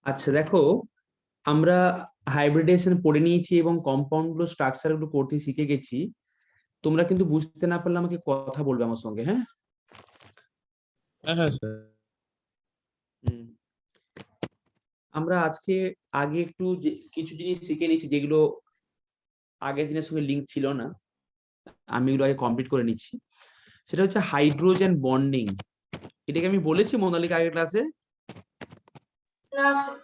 আচ্ছা দেখো, আমরা হাইব্রিডেশন পড়ে নিয়েছি এবং কম্পাউন্ড গুলো স্ট্রাকচার গুলো করতে শিখে গেছি। তোমরা কিন্তু বুঝতে না পারলে আমাকে কথা বলবে আমার সঙ্গে, হ্যাঁ? হ্যাঁ হ্যাঁ স্যার। হুম। আমরা আজকে আগে একটু কিছু জিনিস শিখে নিয়েছি যেগুলো আগের দিনের সঙ্গে লিঙ্ক ছিল না। আমি এগুলো আগে কমপ্লিট করে নিচ্ছি। সেটা হচ্ছে হাইড্রোজেন বন্ডিং। এটাকে আমি বলেছি মোনালিকা আগের ক্লাসে। না স্যার।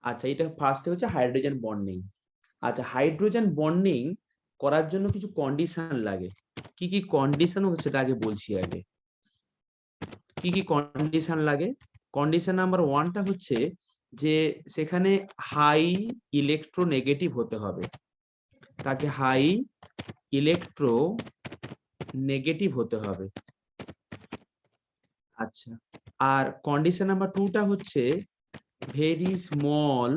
আচ্ছা, এটা ফার্স্টে হচ্ছে হাইড্রোজেন বন্ডিং। আচ্ছা, হাইড্রোজেন বন্ডিং করার জন্য কিছু কন্ডিশন লাগে। কি কি কন্ডিশন সেটা আগে বলছি। আগে কি কি কন্ডিশন লাগে? কন্ডিশন নাম্বার ওয়ানটা হচ্ছে যে সেখানে হাই ইলেকট্রোনেগেটিভ হতে হবে, তাকে হাই ইলেকট্রো নেগেটিভ হতে হবে। আচ্ছা, আর কন্ডিশন নাম্বার টুটা হচ্ছে ভেরি স্মল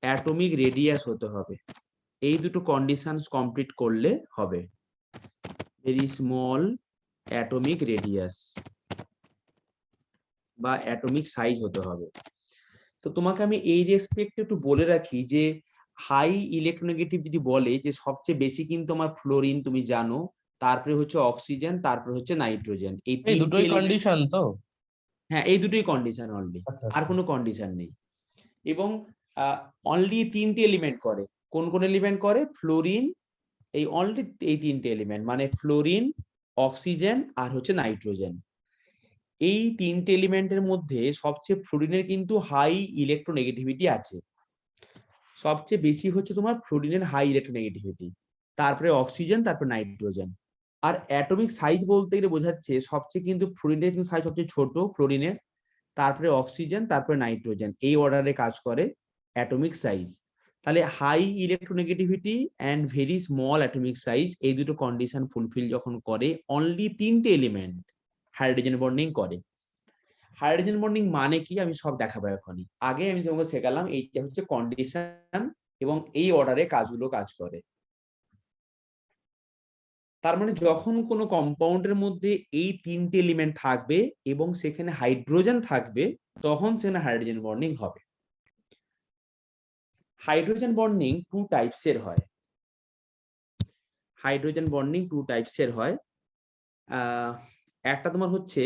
অ্যাটমিক রেডিয়াস হতে হবে। এই দুটো কন্ডিশন কমপ্লিট করলে হবে। ভেরি স্মল অ্যাটমিক রেডিয়াস বা অ্যাটমিক সাইজ হতে হবে। তো তোমাকে আমি এই রেসপেক্টে একটু বলে রাখি যে হাই ইলেকট্রোনেগেটিভ যদি বলে যে সবচেয়ে বেশি কিন্তু আমার ফ্লোরিন, তুমি জানো, তারপরে হচ্ছে অক্সিজেন, তারপরে হচ্ছে নাইট্রোজেন। এই এই তিনটি দুটোই এলিমেন্ট। কন্ডিশন তো? হ্যাঁ, এই দুটোই কন্ডিশন অনলি, আচ্ছা আর আচ্ছা। কোনো কন্ডিশন নেই। এবং অনলি তিনটি এলিমেন্ট করে। কোন কোন এলিমেন্ট করে? ফ্লোরিন, এই অনলি এই তিনটে এলিমেন্ট, মানে ফ্লোরিন, অক্সিজেন আর হচ্ছে নাইট্রোজেন। এই তিনটে এলিমেন্টের মধ্যে সবচেয়ে ফ্লোরিনের কিন্তু হাই ইলেকট্রোনেগেটিভিটি আছে। সবচেয়ে বেশি হচ্ছে তোমার ফ্লোরিনের হাই ইলেকট্রোনেগেটিভিটি, তারপরে অক্সিজেন, তারপরে নাইট্রোজেন। আর অ্যাটমিক সাইজ বলতে গেলে বোঝাচ্ছে সবচেয়ে কিন্তু ফ্লোরিনের কিন্তু সাইজ সবচেয়ে ছোট, ফ্লোরিনের, তারপরে অক্সিজেন, তারপরে নাইট্রোজেন, এই অর্ডারে কাজ করে অ্যাটমিক সাইজ। তাহলে high electronegativity and very small atomic size, এই দুটো কন্ডিশন ফুলফিল যখন করে, অনলি তিনটে এলিমেন্ট হাইড্রোজেন বন্ডিং করে। হাইড্রোজেন বন্ডিং মানে কি আমি সব দেখাবো এখনই। আগে আমি তোমাকে শেখালাম এইটা হচ্ছে কন্ডিশন এবং এই অর্ডারে কাজগুলো কাজ করে। তার মানে যখন কোনো কম্পাউন্ডের মধ্যে এই তিনটে এলিমেন্ট থাকবে এবং সেখানে হাইড্রোজেন থাকবে, তখন সেখানে হাইড্রোজেন বন্ডিং হবে। হাইড্রোজেন বন্ডিং টু টাইপসের হয়। হাইড্রোজেন বন্ডিং টু টাইপসের হয়। একটা তোমার হচ্ছে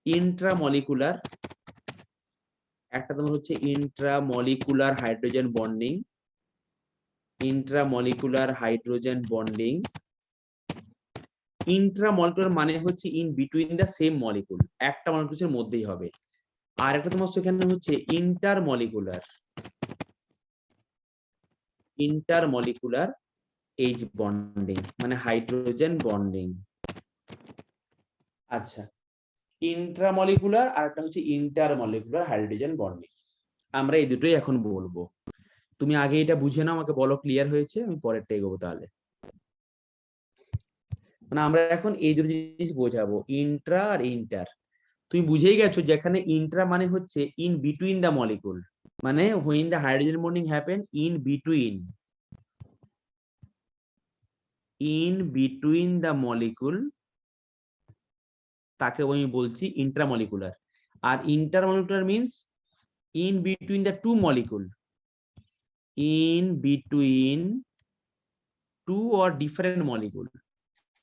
ইন্ট্রামলিকুলার, একটা তোমার হচ্ছে intramolecular hydrogen bonding. Intramolecular hydrogen bonding, intramolecular মানে হচ্ছে in between the same molecule, একটা মলিকুলের মধ্যেই হবে। আর একটা তোমার সেখানে হচ্ছে ইন্টারমলিকুলার, ইন্টারমলিকুলার এইচ বন্ডিং মানে হাইড্রোজেন বন্ডিং। আচ্ছা, ইন্ট্রামলিকুলার আর একটা হচ্ছে ইন্টারমলিকুলার হাইড্রোজেন বন্ডিং। আমরা এই দুটোই এখন বলবো। তুমি আগে এটা বুঝে নাও, আমাকে বলো ক্লিয়ার হয়েছে, আমি পরেরটা এগোবো। তাহলে মানে আমরা এখন এই দুটো জিনিস বোঝাবো, ইন্ট্রা আর ইন্টার। তুমি বুঝেই গেছো যেখানে ইন্ট্রা মানে হচ্ছে ইন বিটুইন দ্য মলিকুল, মানে when the hydrogen bonding happen in between the molecule, তাকে আমি বলছি ইন্ট্রামলিকুলার। আর intermolecular means in between the two molecule, in between two or different molecule,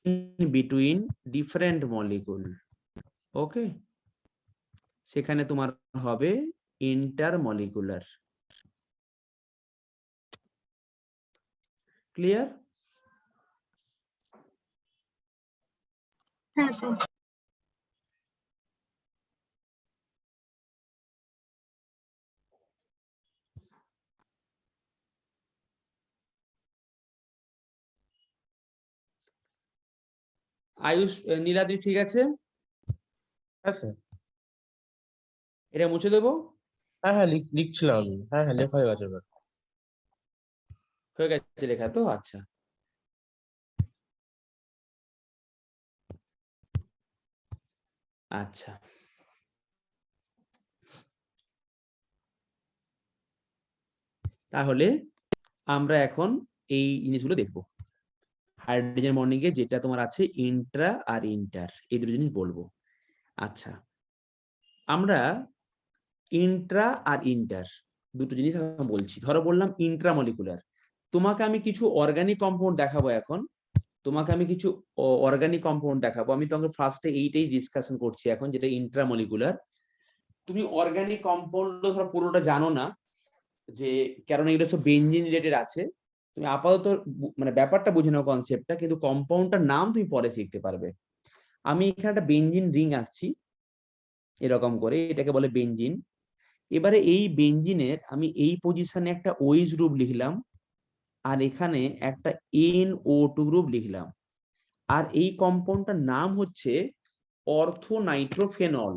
in between different molecule. Okay, সেখানে তোমার হবে intermolecular. Clear? হ্যাঁ sir. Ayush, Niladri ঠিক আছে? হ্যাঁ স্যার। এটা মুছে দেবো? হ্যাঁ হ্যাঁ লিখছিলাম আমি। হ্যাঁ হ্যাঁ লেখা হয়ে গেছে এবার। হয়ে গেছে লেখা তো? আচ্ছা আচ্ছা, তাহলে আমরা এখন এই জিনিসগুলো দেখবো। হাইড্রোজেন বন্ডিং এ যেটা তোমার আছে ইন্ট্রা আর ইন্টার, এই দুটো জিনিস বলবো। আচ্ছা, আমরা ইন্ট্রা আর ইন্টার দুটো জিনিস আমি বলছি। ধরো বললাম ইন্ট্রামলিকুলার, তোমাকে আমি কিছু অর্গানিক কম্পাউন্ড দেখাবো এখন, তোমাকে আমি কিছু অর্গানিক কম্পাউন্ড দেখাবো। আমি তোমাকে ফার্স্টে এইটাই ডিসকাশন করছি এখন, যেটা ইন্ট্রামলিকুলার। তুমি অর্গানিক কম্পাউন্ড ধরো পুরোটা জানো না, যে কারণ এগুলো সব বেঞ্জিন রিলেটেড আছে। তুমি আপাতত মানে ব্যাপারটা বুঝে নাও, কনসেপ্টটা, কিন্তু কম্পাউন্ডটার নাম তুমি পরে শিখতে পারবে। আমি এখানে একটা বেঞ্জিন রিং আঁকছি এরকম করে, এটাকে বলে বেঞ্জিন। এবারে এই বেঞ্জিনের আমি এই পজিশনে একটা ওইচ গ্রুপ লিখলাম, আর এখানে একটা NO2 গ্রুপ লিখলাম, আর এই কম্পাউন্ডটার নাম হচ্ছে অর্থোনাইট্রোফেনল।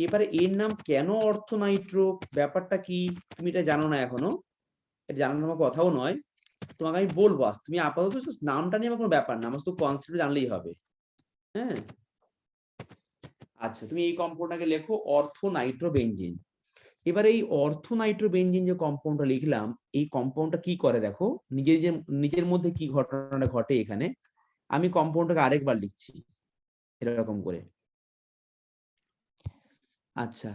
এবারে এর নাম কেন অর্থোনাইট্রো, ব্যাপারটা কি তুমি এটা জানো না এখনো, এটা জানানোর আমার কথাও নয়, তোমাকে আমি বলবো। তুমি আপাতত নামটা নিয়ে আমার কোনো ব্যাপার না, আমার শুধু কনসেপ্ট জানলেই হবে। হ্যাঁ, আচ্ছা, তুমি এই কম্পাউন্ডটাকে লেখো অর্থোনাইট্রোবেনজিন। এবার এই অর্থোনাইট্রোবেনজিন যে কম্পাউন্ডটা লিখলাম, এই কম্পাউন্ডটা কি করে দেখো, নিজের মধ্যে কি ঘটনাটা ঘটে এখানে। আমি কম্পাউন্ডটাকে আরেকবার লিখছি এরকম করে। আচ্ছা,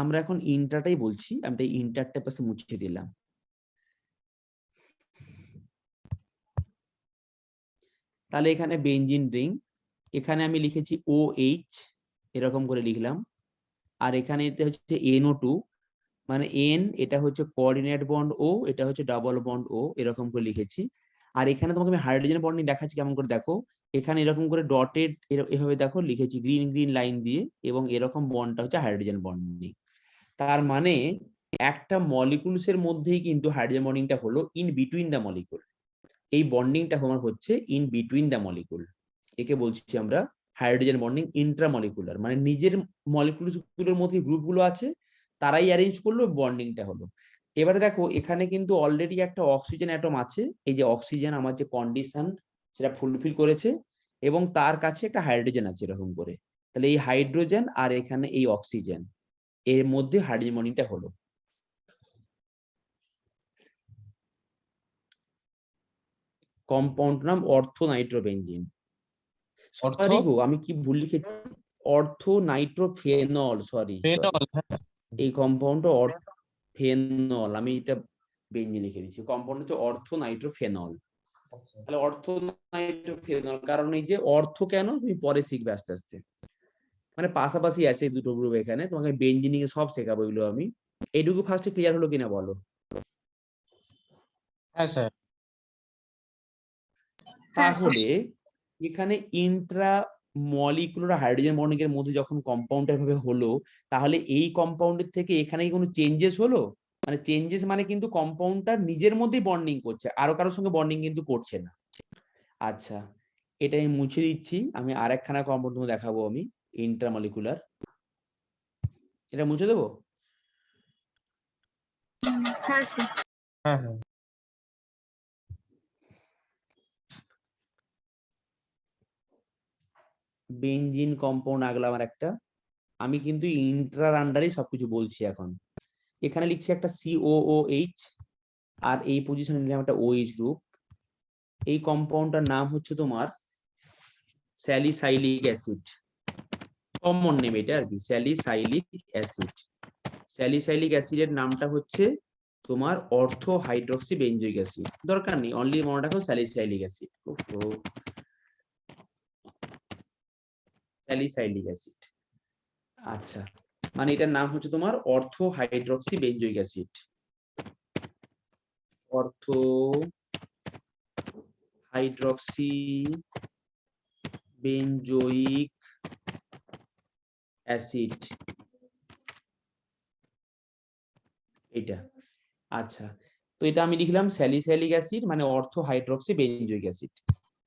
আমরা এখন ইন্টারটাই বলছি, আমি এই ইন্টারটা পাশে মুছে দিলাম। তাহলে এখানে বেনজিন রিং, এখানে আমি লিখেছি OH এরকম করে লিখলাম, আর এখানে এটা হচ্ছে NO2, মানে N, এটা হচ্ছে কোঅর্ডিনেট বন্ড O, এটা হচ্ছে ডাবল বন্ড O, এরকম করে লিখেছি। আর এখানে তোমাকে আমি হাইড্রোজেন বন্ডিং দেখাচ্ছি কেমন করে, দেখো এখানে এরকম করে ডটেড এভাবে দেখো লিখেছি গ্রিন গ্রিন লাইন দিয়ে, এবং এরকম বন্ডটা হচ্ছে হাইড্রোজেন বন্ডিং। তার মানে একটা মলিকুলস এর মধ্যেই কিন্তু হাইড্রোজেন বন্ডিংটা হলো ইন বিটুইন দ্য মলিকুল। এই বন্ডিংটা হচ্ছে ইন বিটুইন দ্য মলিকুল, একে বলছি আমরা হাইড্রোজেন বন্ডিং ইন্ট্রামলিকুলার। মানে নিজের মলিকুলগুলোর মধ্যে গ্রুপগুলো আছে, তারাই অ্যারেঞ্জ করলো, বন্ডিংটা হলো। এবারে দেখো এখানে কিন্তু অলরেডি একটা অক্সিজেন অ্যাটম আছে, এই যে অক্সিজেন আমার যে কন্ডিশন সেটা ফুলফিল করেছে, এবং তার কাছে একটা হাইড্রোজেন আছে এরকম করে। তাহলে এই হাইড্রোজেন আর এখানে এই অক্সিজেন, এর মধ্যে হাইড্রোজেন বন্ডিংটা হলো। কম্পাউন্ড নাম অর্থোনাইট্রোবেনজিন। অর্থ সরি গো, আমি কি ভুল লিখেছি, অর্থোনাইট্রোফেনল, সরি। ফেনল, হ্যাঁ। এই কম্পাউন্ডটা অর্থোফেনল, আমি এটা বেঞ্জিন লিখে দিচ্ছি, কম্পাউন্ড হচ্ছে অর্থোনাইট্রোফেনল। তাহলে অর্থোনাইট্রোফেনল, কারণ এই যে অর্থ কেন তুমি পরে শিখবে আস্তে আস্তে, মানে পাশাপাশি আছে এই দুটো গ্রুপ এখানে, তোমাকে বেঞ্জিনিং এ সব শেখাবো এগুলো আমি। এইটুকু ফার্স্টে ক্লিয়ার হলো কিনা বলো? হ্যাঁ স্যার। হ্যাঁ স্যার। তাহলে এখানে ইন্ট্রা মলিকুলার হাইড্রোজেন বন্ডিং এর মধ্যে যখন কম্পাউন্ডটা ভাবে হলো, তাহলে এই কম্পাউন্ডের থেকে এখানে কি কোনো চেঞ্জেস হলো? মানে চেঞ্জেস মানে কিন্তু কম্পাউন্ডটা নিজের মধ্যেই বন্ডিং করছে, আরো কারোর সঙ্গে বন্ডিং কিন্তু করছে না। আচ্ছা, এটা আমি মুছে দিচ্ছি, আমি আরেকখানা কম্পাউন্ড তোমাকে দেখাবো আমি, ইন্ট্রামলিকুলার। এটা মুছে দেবো? হ্যাঁ স্যার। হ্যাঁ হ্যাঁ। বেনজিন কম্পাউন্ড আগলা আমার একটা, আমি কিন্তু ইন্ট্রার আন্ডারে সবকিছু বলছি এখন। এখানে লিখছি একটা COOH, আর এই পজিশনে নিলাম একটা OH গ্রুপ। এই কম্পাউন্ডটার নাম হচ্ছে তোমার স্যালিসাইলিক অ্যাসিড, কমন নেম এটা আর কি, স্যালিসাইলিক অ্যাসিড। স্যালিসাইলিক অ্যাসিডের নামটা হচ্ছে তোমার অর্থো হাইড্রক্সি বেঞ্জয়িক অ্যাসিড, দরকার নেই, অনলি মনে রাখো স্যালিসাইলিক অ্যাসিড। স্যালিসাইলিক অ্যাসিড, আচ্ছা, মানে এটার নাম হচ্ছে তোমার অর্থো hydroxy benzoic acid, অর্থো hydroxy benzoic acid, এটা। আচ্ছা, তো এটা আমি লিখলাম স্যালিসাইলিক অ্যাসিড মানে অর্থো হাইড্রক্সি বেঞ্জয়িক অ্যাসিড।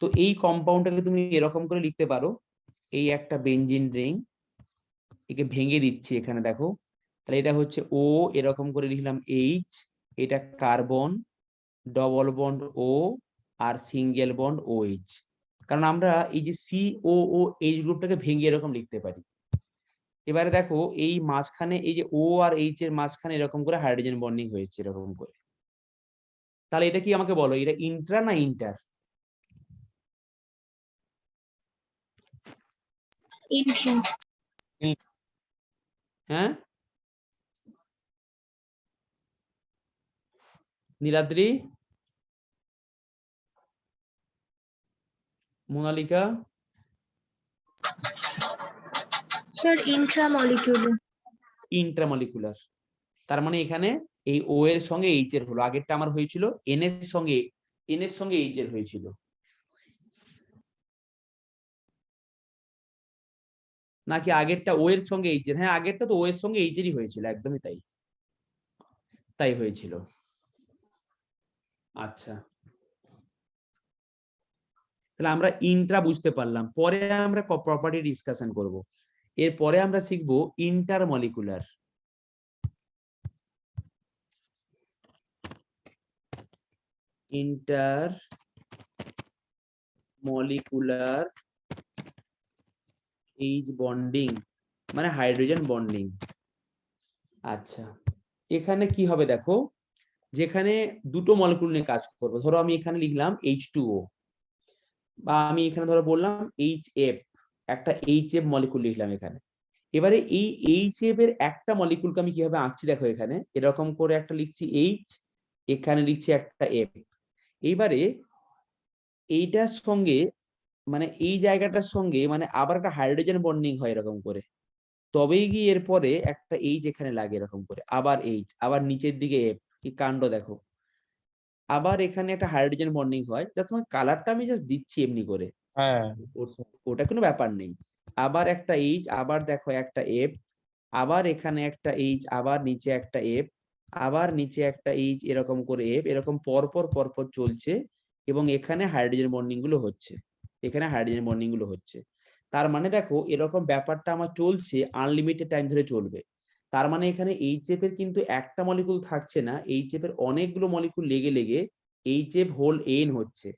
তো এই কম্পাউন্ডটাকে তুমি এরকম করে লিখতে পারো, এই একটা বেনজিন রিং, একে ভেঙে দিচ্ছি এখানে দেখো, তাহলে এটা হচ্ছে O, এরকম করে লিখলাম H, এটা কার্বন, ডবল বন্ড O, আর সিঙ্গেল বন্ড OH। কারণ আমরা এই যে COOH গ্রুপটাকে ভেঙে এরকম লিখতে পারি। এবারে দেখো এই মাঝখানে এই যে O আর H এর মাঝখানে এরকম করে হাইড্রোজেন বন্ডিং হয়েছে এরকম করে। তাহলে এটা কি আমাকে বলো, এটা ইন্ট্রা না ইন্টার? ইন্ট্রা। হ্যাঁ, Niladri, Monalika, sir intramolecular. Intramolecular. তার মানে এখানে এই ও এর সঙ্গে এইচ এর হলো, আগেরটা আমার হয়েছিল এন এর সঙ্গে এইচ এর হয়েছিল। নাকি আগেরটা ও এর সঙ্গে এইচ এর? হ্যাঁ, আগেরটা তো ও এর সঙ্গে এইচ এরই হয়েছিল, একদমই তাই, তাই হয়েছিল। আচ্ছা, তাহলে আমরা ইন্ট্রা বুঝতে পারলাম। পরে আমরা প্রপার্টি ডিসকাশন করব। এরপরে আমরা শিখব ইন্টারমলিকুলার। ইন্টারমলিকুলার এইচ বন্ডিং মানে হাইড্রোজেন বন্ডিং। আচ্ছা, এখানে কি হবে দেখো, যেখানে দুটো মলিকুল নিয়ে কাজ করবো, ধরো আমি এখানে লিখলাম H2O, বা আমি এখানে ধরো বললাম HF, একটা HF মলিকুল লিখলাম এখানে। এবারে এই HF এর একটা মলিকুলকে আমি কিভাবে আঁকছি দেখো, এখানে এরকম করে একটা লিখছি H, এখানে লিখছি একটা F। এইবারে এইটার সঙ্গে মানে এই জায়গাটার সঙ্গে মানে আবার একটা হাইড্রোজেন বন্ডিং হয় এরকম করে, তবেই গিয়ে এরপরে একটা এইচ এখানে লাগে এরকম করে, আবার এইচ, আবার নিচের দিকে এফ। কি কাণ্ড দেখো, আবার এখানে একটা হাইড্রোজেন বন্ডিং হয়। যা তোমার কালারটা আমি জাস্ট দিচ্ছি এমনি করে, হ্যাঁ ওটা কোনো ব্যাপার নেই। আবার একটা এইচ, আবার দেখো একটা এফ, আবার এখানে একটা এইচ, আবার নিচে একটা এফ, আবার নিচে একটা এইচ, এরকম করে এফ, এরকম পরপর পরপর চলছে। এবং এখানে হাইড্রোজেন বন্ডিং গুলো হচ্ছে, এখানে হাইড্রোজেন বন্ডিং গুলো হচ্ছে। তার মানে দেখো এরকম ব্যাপারটা আমার চলছে, আনলিমিটেড টাইম ধরে চলবে। তার মানে এখানে এইচএফ এর কিন্তু একটা মলিকুল থাকছে না, এইচএফ এর অনেকগুলো মলিকুল লেগে লেগে এইচএফ হোল এন হচ্ছে।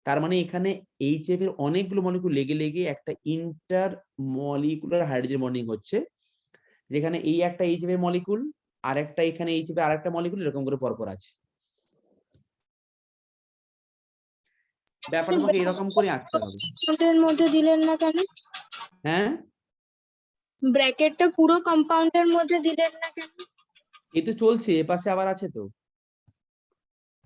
তার মানে এখানে এইচএফ এর অনেকগুলো মলিকুল লেগে লেগে একটা ইন্টার মলিকুলার হাইড্রোজেন বন্ডিং হচ্ছে, যেখানে এই একটা এইচএফ এর মলিকুল, আর একটা এখানে এইচএফ এর আরেকটা মলিকুল এরকম করে পরপর আছে। ব্যাপারটা তোমাকে এরকম করে আঁকতে হবে। কম্পাউন্ডের মধ্যে দিলেন না কেন? হ্যাঁ, ব্র্যাকেটটা পুরো কম্পাউন্ডের মধ্যে দিলেন না কেন? এই তো চলছে, এপাশে আবার আছে তো,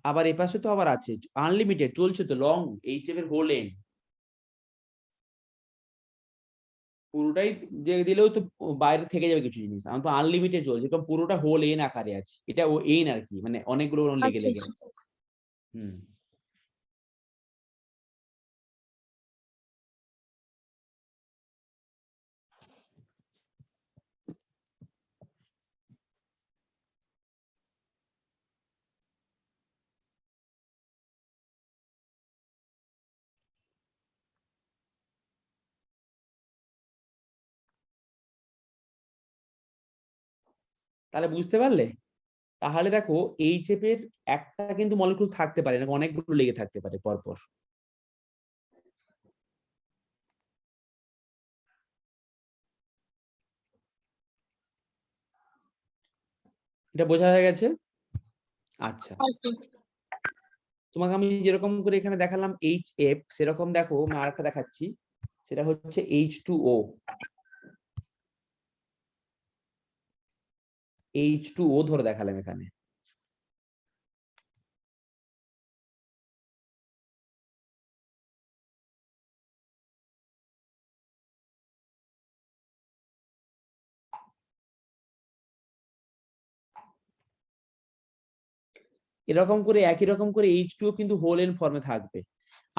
আবার এপাশে তো আবার আছে, আনলিমিটেড চলছে তো, লং এইচএফ এর হোল এন্ড পুরোটাই যে দিলেও তো বাইরে থেকে যাবে কিছু জিনিস, আমার তো আনলিমিটেড চলছে, কারণ পুরোটা হোল এন আকারে আছে, এটা ও এন আর কি, মানে অনেকগুলো লেগে আচ্ছা, লেগে আছে। হুম, তাহলে বুঝতে পারলে? তাহলে দেখো এইচএফ এর একটা কিন্তু মলিকুল থাকতে পারে না, অনেকগুলো লেগে থাকতে পারে পরপর। এটা বোঝা হয়ে গেছে? আচ্ছা, তোমাকে আমি যেরকম করে এখানে দেখালাম এইচএফ, সেরকম দেখো আমি আরেকটা দেখাচ্ছি, সেটা হচ্ছে H2O। H2O ধরে দেখালাম এখানে। এরকম করে একই রকম করে H2O কিন্তু হোল এন ফর্মে থাকবে।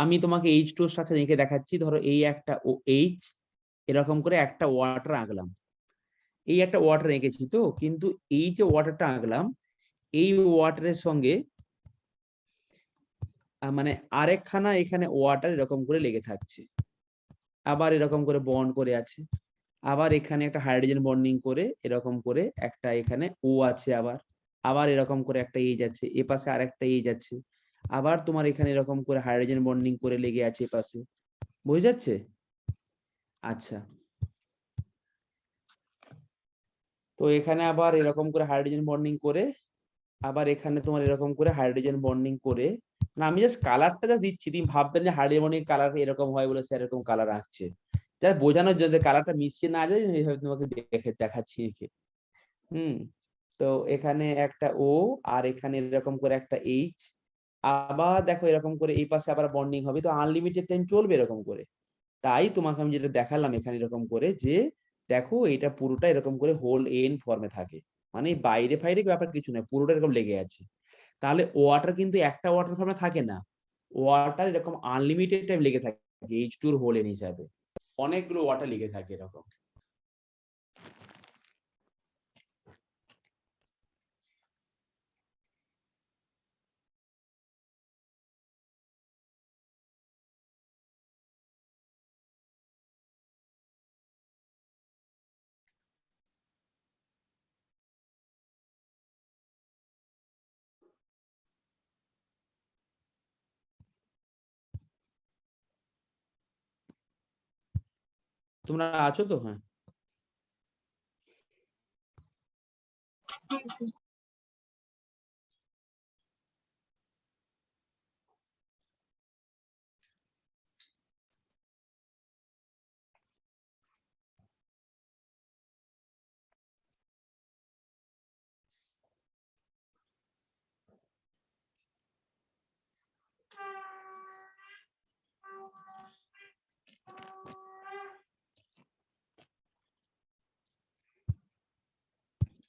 আমি তোমাকে H2O স্ট্রাকচার এঁকে দেখাচ্ছি। ধরো এই একটা OH, এরকম করে একটা ওয়াটার আঁকলাম, এই একটা ওয়াটার এঁকেছি তো, কিন্তু এই যে ওয়াটারটা আঁকলাম, এই ওয়াটারের সঙ্গে মানে আরেকখানা এখানে ওয়াটার এরকম করে লেগে থাকছে, আবার এরকম করে বন্ড করে আছে, আবার এখানে একটা হাইড্রোজেন বন্ডিং করে এরকম করে একটা এখানে ও আছে, আবার আবার এরকম করে একটা এইচ আছে, এ পাশে আরেকটা এইচ আছে, আবার তোমার এখানে এরকম করে হাইড্রোজেন বন্ডিং করে লেগে আছে এপাশে। বুঝে যাচ্ছে? আচ্ছা, তো এখানে আবার এরকম করে হাইড্রোজেন বন্ডিং করে, আবার এখানে তোমার এরকম করে হাইড্রোজেন বন্ডিং করে, না আমি জাস্ট কালারটা যা দিচ্ছি, তুমি ভাববেন যে হাইড্রোজেন বন্ডিং কালার এরকম হয় বলে স্যার এরকম কালার আঁকছে, যা বোঝানোর জন্য কালারটা মিশিয়ে না যায় এইভাবে তোমাকে দেখাচ্ছি একে। হুম, তো এখানে একটা ও আর এখানে এরকম করে একটা এইচ, আবার দেখো এরকম করে এই পাশে আবার বন্ডিং হবে, তো আনলিমিটেড টাইম চলবে এরকম করে। তাই তোমাকে আমি যেটা দেখালাম এখানে এরকম করে, যে দেখো এটা পুরোটা এরকম করে হোল এন ফর্মে থাকে, মানে বাইরে ফাইরে ব্যাপার কিছু নয়, পুরোটা এরকম লেগে আছে। তাহলে ওয়াটার কিন্তু একটা ওয়াটার ফর্মে থাকে না, ওয়াটার এরকম আনলিমিটেড টাইম লেগে থাকে এইচ টুর হোল এন হিসাবে, অনেকগুলো ওয়াটার লেগে থাকে এরকম। তোমরা আছো তো? হ্যাঁ। হ্যাঁ স্যার।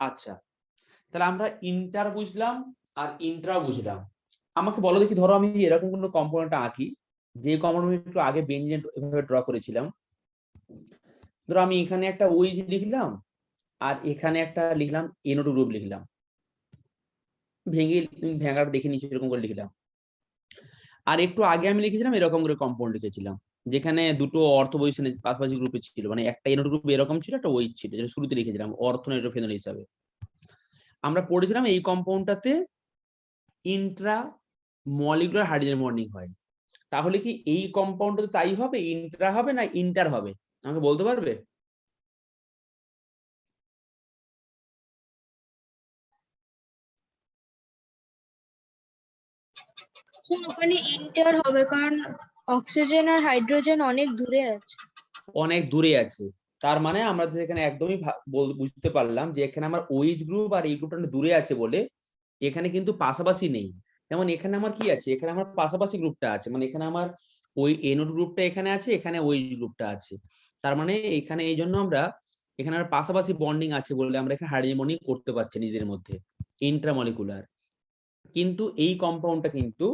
আচ্ছা, তাহলে আমরা ইন্টার বুঝলাম আর ইন্ট্রা বুঝলাম। আমাকে বলো দেখি, ধরো আমি এরকম কোনো কম্পোনেন্ট আঁকি, যে কম্পোনেন্ট একটু আগে বেঞ্জিন এভাবে ড্র করেছিলাম। ধরো আমি এখানে একটা ওইচ লিখলাম আর এখানে একটা লিখলাম NO2 গ্রুপ লিখলাম, ভেঙে ভেঙাটা দেখে নিচ্ছি এরকম করে লিখলাম। আর একটু আগে আমি লিখেছিলাম এরকম করে কম্পাউন্ড লিখেছিলাম, যেখানে দুটো অর্থ পজিশনে পাশাপাশি গ্রুপে ছিল, মানে একটা NO2 গ্রুপ এরকম ছিল, একটা ওইচ ছিল, যেটা শুরুতে লিখেছিলাম অর্থ নাইট্রোফেনল হিসাবে। আমরা পড়েছিলাম এই কম্পাউন্ডটাতে ইন্ট্রা মলিকুলার হাইড্রোজেন বন্ডিং হয়। তাহলে কি এই কম্পাউন্ডটাতে তাই হবে, ইন্ট্রা হবে না ইন্টার হবে, আমাকে বলতে পারবে? স্যার ওখানে ইন্টার হবে কারণ অক্সিজেন আর হাইড্রোজেন অনেক দূরে আছে। অনেক দূরে আছে, তার মানে আমরা এখানে একদমই বুঝতে পারলাম যে এখানে আমার ওইচ গ্রুপ আর এই গ্রুপটা দূরে আছে বলে এখানে কিন্তু পাশাপাশি নেই। যেমন এখানে আমার কি আছে, এখানে আমার পাশাপাশি গ্রুপটা আছে, মানে এখানে আমার ওই NO2 গ্রুপটা এখানে আছে, এখানে ওইচ গ্রুপটা আছে। তার মানে এখানে এই জন্য আমরা এখানে আর পাশাপাশি বন্ডিং আছে বলে আমরা এখানে হাইড্রোজেন বন্ডিং করতে পারছি নিজেদের মধ্যে ইন্ট্রামলিকুলার। কিন্তু এই কম্পাউন্ডটা কিন্তু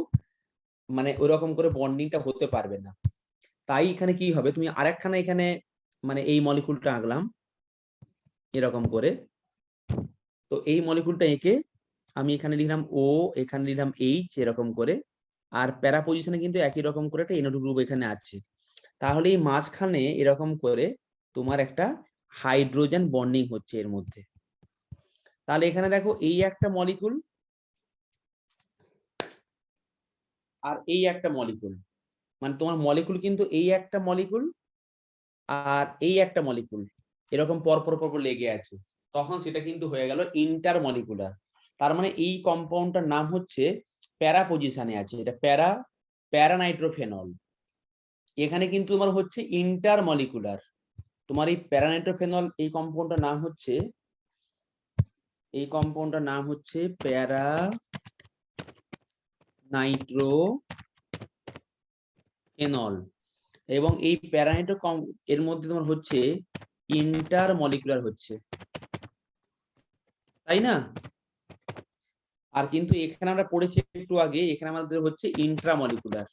মানে ওইরকম করে বন্ডিংটা হতে পারবে না। তাই এখানে কি হবে, তুমি আরেকখানা এখানে মানে এই মলিকুলটা আঁকলাম এরকম করে, তো এই মলিকুলটা এঁকে আমি এখানে লিখলাম ও, এখানে লিখলাম এইচ এরকম করে, আর প্যারা পজিশনে কিন্তু একই রকম করে একটা NO2 গ্রুপ এখানে আছে। তাহলে এই মাঝখানে এরকম করে তোমার একটা হাইড্রোজেন বন্ডিং হচ্ছে এর মধ্যে। তাহলে এখানে দেখো এই একটা মলিকুল আর এই একটা মলিকুল, মানে তোমার মলিকুল কিন্তু এই একটা মলিকুল আর এই একটা মলিকুল এরকম পরপর পরপর লেগে আছে, তখন সেটা কিন্তু হয়ে গেল ইন্টার মলিকুলার। তার মানে এই কম্পাউন্ডটার নাম হচ্ছে প্যারা পজিশনে আছে, এটা প্যারানাইট্রোফেনল। এখানে কিন্তু তোমার হচ্ছে ইন্টার মলিকুলার। তোমার এই প্যারানাইট্রোফেনল এই কম্পাউন্ডটার নাম হচ্ছে, এই কম্পাউন্ডটার নাম হচ্ছে প্যারা নাইট্রোফেনল। এবং এই প্যারানাইট্রো এর মধ্যে তোমার হচ্ছে ইন্টার মলিকুলার হচ্ছে, তাই না? আর কিন্তু এখানে আমরা পড়েছি একটু আগে, এখানে আমাদের হচ্ছে ইন্ট্রামলিকুলার।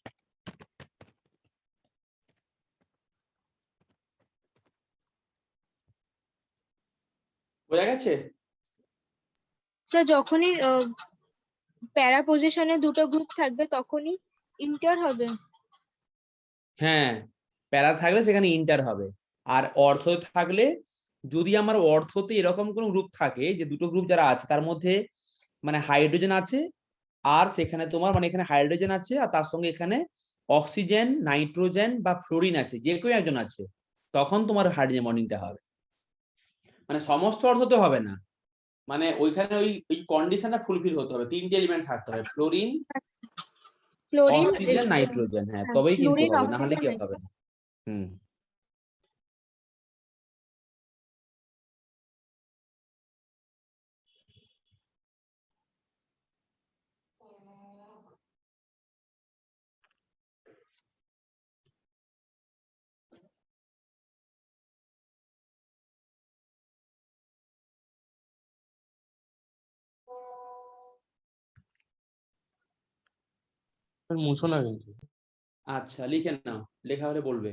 বোঝা গেছে? স্যার যখনই প্যারা পজিশনে দুটো গ্রুপ থাকবে তখনই ইন্টার হবে। হ্যাঁ, প্যারা থাকলে সেখানে ইন্টার হবে। আর অর্থ থাকলে, যদি আমার অর্থতে এরকম কোন গ্রুপ থাকে যে দুটো গ্রুপ যারা আছে তার মধ্যে মানে হাইড্রোজেন আছে, আর সেখানে তোমার মানে এখানে হাইড্রোজেন আছে আর তার সঙ্গে এখানে অক্সিজেন, নাইট্রোজেন বা ফ্লোরিন আছে, যে কেউ একজন আছে, তখন তোমার হাইড্রোজেন বন্ডিংটা হবে। মানে সমস্ত অর্থতে হবে না, মানে ওইখানে ওই ওই কন্ডিশনটা ফুলফিল হতে হবে, তিনটে এলিমেন্ট থাকতে হবে, ফ্লোরিন, ফ্লোরিন, অক্সিজেন, নাইট্রোজেন, হ্যাঁ তবেই কিন্তু ফ্লোরিন হবে, না হলে অক্সিজেন। কি হবে না। হুম। মুছো না কিন্তু। আচ্ছা লিখে নাও, লেখা হলে বলবে।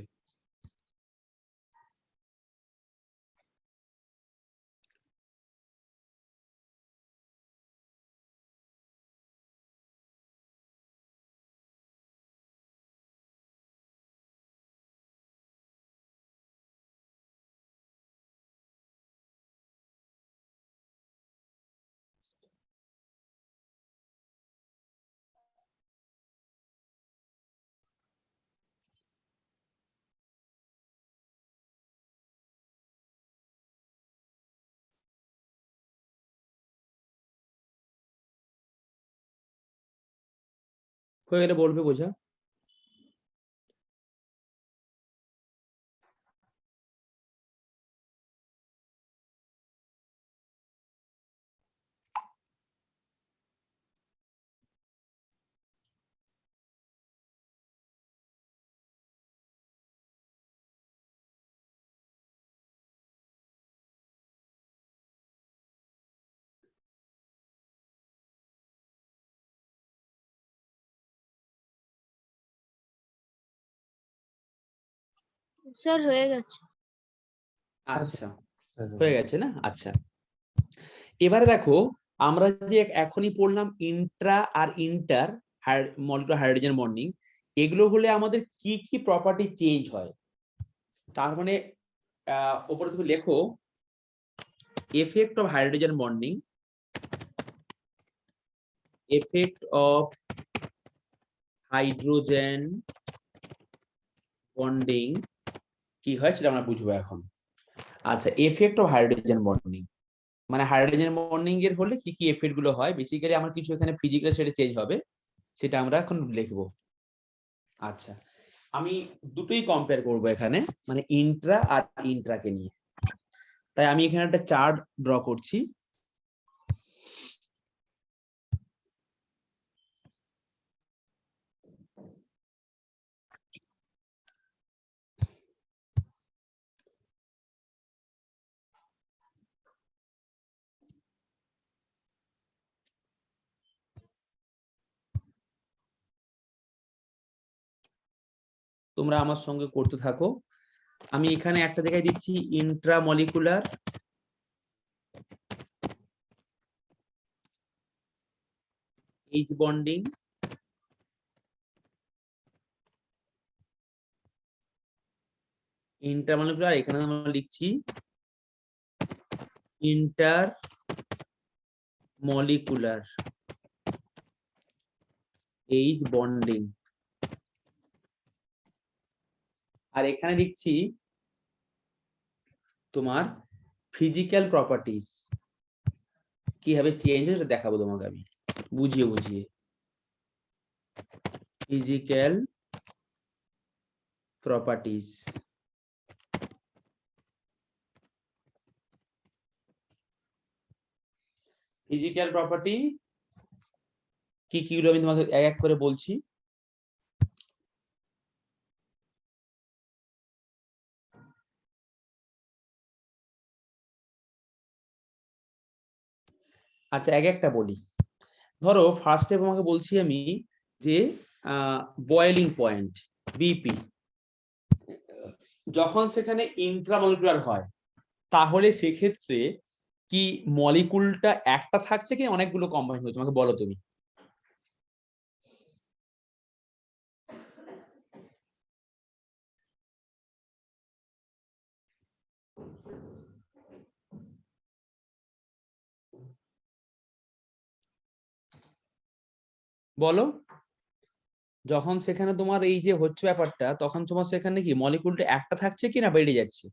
হয়ে গেলে বলবে বোঝা। স্যার হয়ে গেছে। আচ্ছা হয়ে গেছে না? আচ্ছা এবারে দেখো, আমরা যে এখনই পড়লাম ইন্ট্রা আর ইন্টার মলিকুলার হাইড্রোজেন বন্ডিং, এগুলো হলে আমাদের কি কি প্রপার্টি চেঞ্জ হয়। তার মানে উপরে তুমি লেখো effect of hydrogen bonding, effect of hydrogen bonding কি হয় সেটা আমরা বুঝবো এখন। আচ্ছা effect of hydrogen bonding মানে হাইড্রোজেন বন্ডিং এর হলে কি কি এফেক্ট গুলো হয়, বেসিক্যালি আমার কিছু এখানে ফিজিক্যাল সেটা চেঞ্জ হবে, সেটা আমরা এখন লিখবো। আচ্ছা আমি দুটোই কম্পেয়ার করব এখানে, মানে ইন্ট্রা আর ইন্ট্রাকে নিয়ে। তাই আমি এখানে একটা চার্ট ড্র করছি। তোমরা আমার সঙ্গে করতে থাকো। আমি এখানে একটা জায়গায় দিচ্ছি ইন্ট্রামলিকুলার, H বন্ডিং, ইন্টারমলিকুলার, এখানে আমরা লিখছি ইন্টার মলিকুলার H বন্ডিং, আর এখানে লিখছি তোমার ফিজিক্যাল প্রপার্টিজ কিভাবে চেঞ্জ হয় সেটা দেখাবো তোমাকে আমি বুঝিয়ে বুঝিয়ে। ফিজিক্যাল প্রপার্টিজ, ফিজিক্যাল প্রপার্টি কি কি গুলো আমি তোমাকে এক এক করে বলছি। আচ্ছা এক একটা বলি। ধরো ফার্স্টে তোমাকে বলছি আমি যে বয়েলিং পয়েন্ট বিপি যখন সেখানে ইন্ট্রামলিকুলার হয়, তাহলে সেক্ষেত্রে কি মলিকুলটা একটা থাকছে কি অনেকগুলো কম্বাইন হচ্ছে, আমাকে বলো তুমি। বলো যখন সেখানে তোমার এই যে হচ্ছে ব্যাপারটা, তখন তোমার সেখানে কি মলিকুলটা একটা থাকছে কি না বেড়ে যাচ্ছে।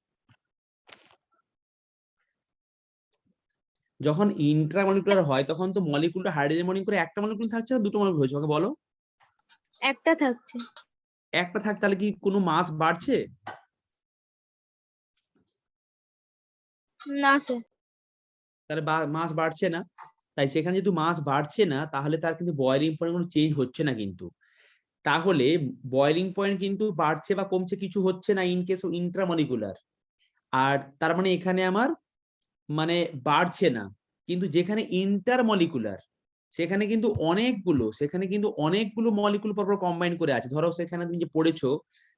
যখন ইন্ট্রামলিকুলার হয় তখন তো মলিকুলটা হাইড্রোজেন বন্ডিং করে একটা মলিকুল থাকছে না দুটো মলিকুল হচ্ছে, আমাকে বলো। একটা থাকছে। একটা থাক, তাহলে কি কোনো মাস বাড়ছে? না স্যার। তাহলে মাস বাড়ছে না, তাই সেখানে যেহেতু মাস বাড়ছে না তাহলে তার কিন্তু বয়েলিং পয়েন্ট কোনো চেঞ্জ হচ্ছে না কিন্তু। তাহলে বয়েলিং পয়েন্ট কিন্তু বাড়ছে বা কমছে কিছু হচ্ছে না ইন কেস ইন্ট্রামলিকুলার। আর তার মানে এখানে আমার মানে বাড়ছে না, কিন্তু যেখানে ইন্টারমলিকুলার সেখানে কিন্তু অনেকগুলো মলিকুল পরপর কম্বাইন করে আছে। ধরো সেখানে তুমি যে পড়েছো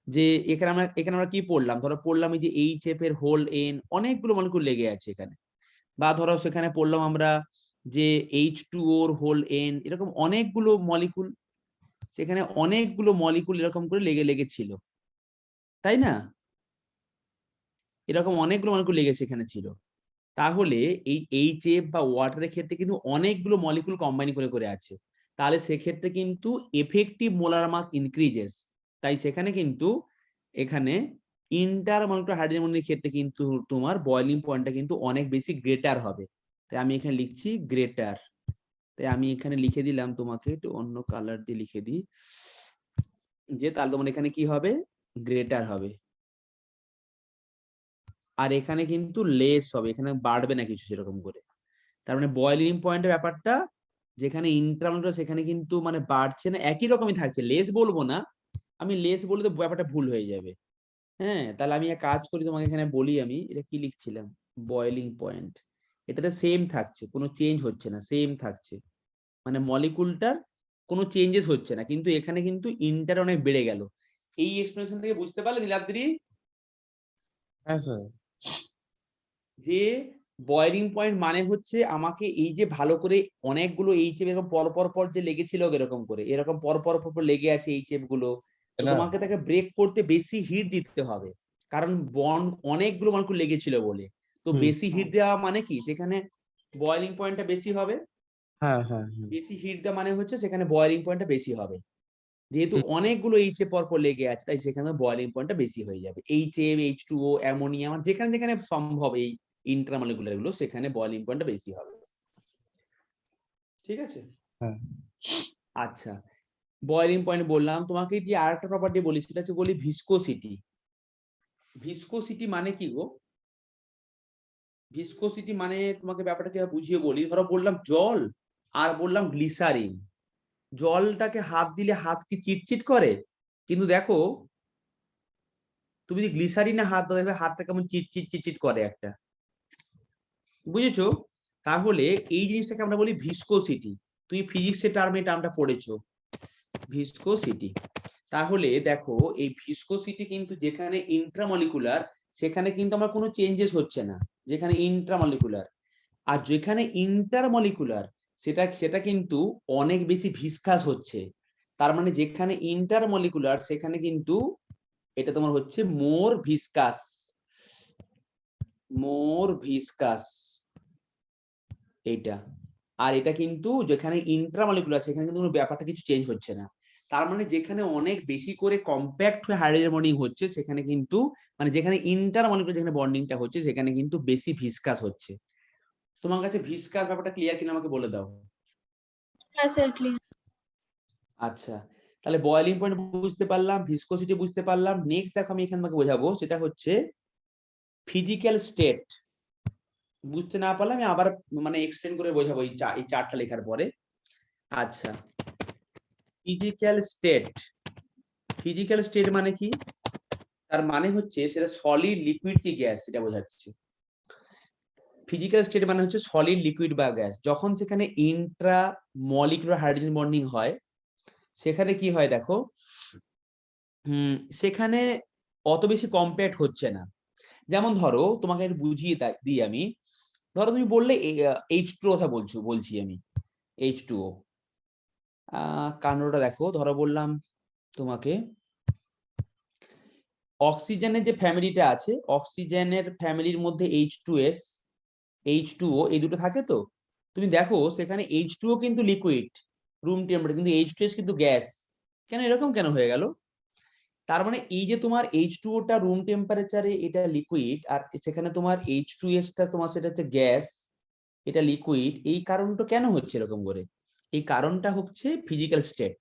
যে এখানে আমরা কি পড়লাম, ধরো পড়লাম এই যে HF এর হোল N, অনেকগুলো মলিকুল লেগে আছে এখানে। বা ধরো সেখানে পড়লাম আমরা যে H2O এর হোল N, এরকম অনেকগুলো মলিকুল, সেখানে অনেকগুলো মলিকুল এরকম করে লেগে ছিল, তাই না? এরকম অনেকগুলো মলিকুল লেগেছে এখানে ছিল। তাহলে এই HF বা ওয়াটারের ক্ষেত্রে কিন্তু অনেকগুলো মলিকুল কম্বাইন করে আছে। তাহলে সেক্ষেত্রে কিন্তু এফেক্টিভ মোলার মাস ইনক্রিজেস। তাই সেখানে কিন্তু এখানে ইন্টারমলিকুলার হাইড্রোজেন বন্ডের ক্ষেত্রে কিন্তু তোমার বয়লিং পয়েন্টটা কিন্তু অনেক বেশি গ্রেটার হবে। তাই আমি এখানে লিখছি গ্রেটার। তাই আমি এখানে লিখে দিলাম, তোমাকে একটু অন্য কালার দিয়ে লিখে দিই, যে তাহলে তোমার এখানে কি হবে, গ্রেটার হবে। আর এখানে কিন্তু লেস হবে, এখানে বাড়বে না কিছু সেরকম করে। তার মানে বয়লিং পয়েন্টের ব্যাপারটা যেখানে ইন্টারমলিকুলার সেখানে কিন্তু মানে বাড়ছে না, একই রকমই থাকছে। লেস বলবো না, আমি লেস বললে তো ব্যাপারটা ভুল হয়ে যাবে। হ্যাঁ, তাহলে আমি এক কাজ করি, তোমাকে এখানে বলি, আমি এটা কি লিখছিলাম, বয়লিং পয়েন্ট, এটাতে সেম থাকছে, কোনো চেঞ্জ হচ্ছে না, সেম থাকছে, মানে মলিকুলটার কোনো চেঞ্জেস হচ্ছে না, কিন্তু এখানে কিন্তু ইন্টার অনেক বেড়ে গেল। এই এক্সপ্লেনেশন থেকে বুঝতে পারলে নীলাদ্রি হ্যাঁ স্যার। যে বয়লিং পয়েন্ট মানে হচ্ছে আমাকে এই যে ভালো করে অনেকগুলো এইচএফ এরকম পর যে লেগেছিল এরকম করে, এরকম পর লেগে আছে এইচএফ গুলো, তো না তোমাকে তাকে ব্রেক করতে বেশি হিট দিতে হবে, কারণ বন্ড অনেকগুলো মলিকুল লেগেছিল বলে। তো হুম। বেশি হিট দেওয়া মানে কি, সেখানে বয়লিং পয়েন্টটা বেশি হবে। হ্যাঁ হ্যাঁ হ্যাঁ। বেশি হিট দেওয়া মানে হচ্ছে সেখানে বয়লিং পয়েন্টটা বেশি হবে। যেহেতু হুম, অনেকগুলো এইচএফ পর লেগে আছে, তাই সেখানে বয়লিং পয়েন্টটা বেশি হয়ে যাবে। এইচএফ, H2O, অ্যামোনিয়াম, যেখানে যেখানে সম্ভব এই ইন্ট্রামলিকুলার গুলো, সেখানে বয়লিং পয়েন্টটা বেশি হবে। ঠিক আছে, হ্যাঁ আচ্ছা। বয়লিং পয়েন্ট বললাম, তোমাকে যে আরেকটা প্রপার্টি বলি, সেটা হচ্ছে বলি ভিসকোসিটি। ভিসকোসিটি মানে কি গো? ভিসকোসিটি মানে তোমাকে ব্যাপারটা কি বুঝিয়ে বলি। ধরো বললাম জল, আর বললাম গ্লিসারিন। জলটাকে হাত দিলে হাত কি চিটচিট করে, কিন্তু দেখো তুমি যদি গ্লিসারিনে হাত দাও, দেখবে হাতটা কেমন চিটচিট করে একটা, বুঝেছো? তাহলে এই জিনিসটাকে আমরা বলি ভিসকোসিটি। তুমি ফিজিক্সের টার্মে এই টার্মটা পড়েছো, ভিসকোসিটি। তাহলে দেখো এই ভিসকোসিটি কিন্তু যেখানে ইন্ট্রামলিকুলার, সেখানে কিন্তু আমার কোনো চেঞ্জেস হচ্ছে না, যেখানে ইন্ট্রামলিকুলার। আর যেখানে ইন্টারমলিকুলার, সেটা কিন্তু অনেক বেশি ভিসকাস হচ্ছে। তার মানে যেখানে ইন্টারমলিকুলার সেখানে কিন্তু এটা তোমার হচ্ছে মোর ভিসকাস এইটা। আর এটা কিন্তু যেখানে ইন্ট্রামলিকুলার, সেখানে কিন্তু কোনো ব্যাপারটা কিছু চেঞ্জ হচ্ছে না। তার মানে যেখানে অনেক বেশি করে কম্প্যাক্ট হয়ে হাইড্রোজেন বন্ডিং হচ্ছে, সেখানে কিন্তু মানে যেখানে ইন্টারমলিকুলার যেখানে বন্ডিংটা হচ্ছে, সেখানে কিন্তু বেশি ভিসকাস হচ্ছে। তোমার কাছে ভিসকাস ব্যাপারটা ক্লিয়ার কিনা আমাকে বলে দাও। হ্যাঁ স্যার, ক্লিয়ার। আচ্ছা, তাহলে বয়লিং পয়েন্ট বুঝতে পারলাম, ভিসকোসিটি বুঝতে পারলাম। নেক্সট দেখো আমি এখানে তোমাকে বোঝাবো, সেটা হচ্ছে ফিজিক্যাল স্টেট। বুঝতে না পারলে আমি আবার মানে এক্সপ্লেন করে বোঝাবো এই চার্টটা লেখার পরে। আচ্ছা, ফিজিক্যাল স্টেট। ফিজিক্যাল স্টেট মানে কি? তার মানে হচ্ছে সেটা সলিড, লিকুইড কি গ্যাস, সেটা বোঝাচ্ছে। ফিজিক্যাল স্টেট মানে হচ্ছে সলিড, লিকুইড বা গ্যাস। যখন সেখানে ইন্ট্রা মলিকুলার হাইড্রোজেন বন্ডিং হয়, সেখানে কি হয় দেখো, সেখানে অত বেশি কম্প্যাক্ট হচ্ছে না। যেমন ধরো তোমাকে একটু বুঝিয়ে দিই আমি। ধরো তুমি বললে H2O কথা বলছি আমি, H2O। কাণ্ডটা দেখো, ধরো বললাম তোমাকে অক্সিজেনের যে ফ্যামিলিটা আছে, অক্সিজেনের ফ্যামিলির মধ্যে H2S, H2O এই দুটো থাকে। তো তুমি দেখো সেখানে H2O কিন্তু লিকুইড রুম টেম্পারেচার, কিন্তু H2S কিন্তু গ্যাস। কেন এরকম কেন হয়ে গেল? তার মানে এই যে তোমার H2O টা রুম টেম্পারেচারে এটা লিকুইড, আর সেখানে তোমার H2S টা তোমার সেটা হচ্ছে গ্যাস, এটা লিকুইড। এই কারণটা কেন হচ্ছে এরকম করে? এই কারণটা হচ্ছে ফিজিক্যাল স্টেট।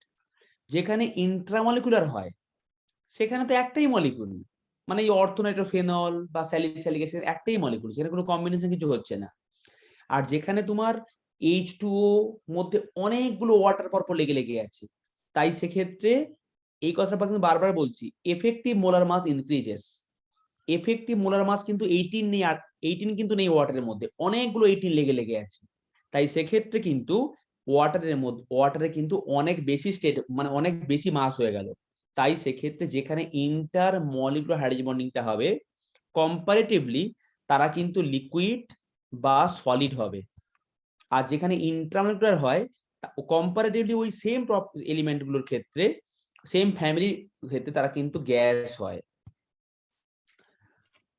যেখানে ইন্ট্রামলিকুলার হয়, সেখানে তো একটাই মলিকুল, মানে এই অর্থোনাইট্রোফেনল বা স্যালিসাইলিক অ্যাসিড একটাই মলিকুল, সেখানে কোনো কম্বিনেশন কিছু হচ্ছে না। আর যেখানে তোমার H2O মধ্যে অনেকগুলো ওয়াটার পরপর লেগে আছে, তাই সেক্ষেত্রে এই কথাটা কিন্তু বারবার বলছি, effective molar mass increases. Effective molar mass কিন্তু 18 নেই, আর 18 কিন্তু নেই ওয়াটারের মধ্যে, অনেকগুলো 18 লেগে আছে। তাই সেক্ষেত্রে কিন্তু ওয়াটারে কিন্তু অনেক বেশি স্টেট মানে অনেক বেশি মাস হয়ে গেল, তাই সেক্ষেত্রে যেখানে ইন্টার মলিকুলার হাইড্রোজেন বন্ডিংটা হবে কম্পারেটিভলি তারা কিন্তু লিকুইড বা সলিড হবে। আর যেখানে ইন্ট্রামলিকুলার হয় কম্পারেটিভলি ওই সেম এলিমেন্ট গুলোর ক্ষেত্রে সেম ফ্যামিলির ক্ষেত্রে তারা কিন্তু গ্যাস হয়।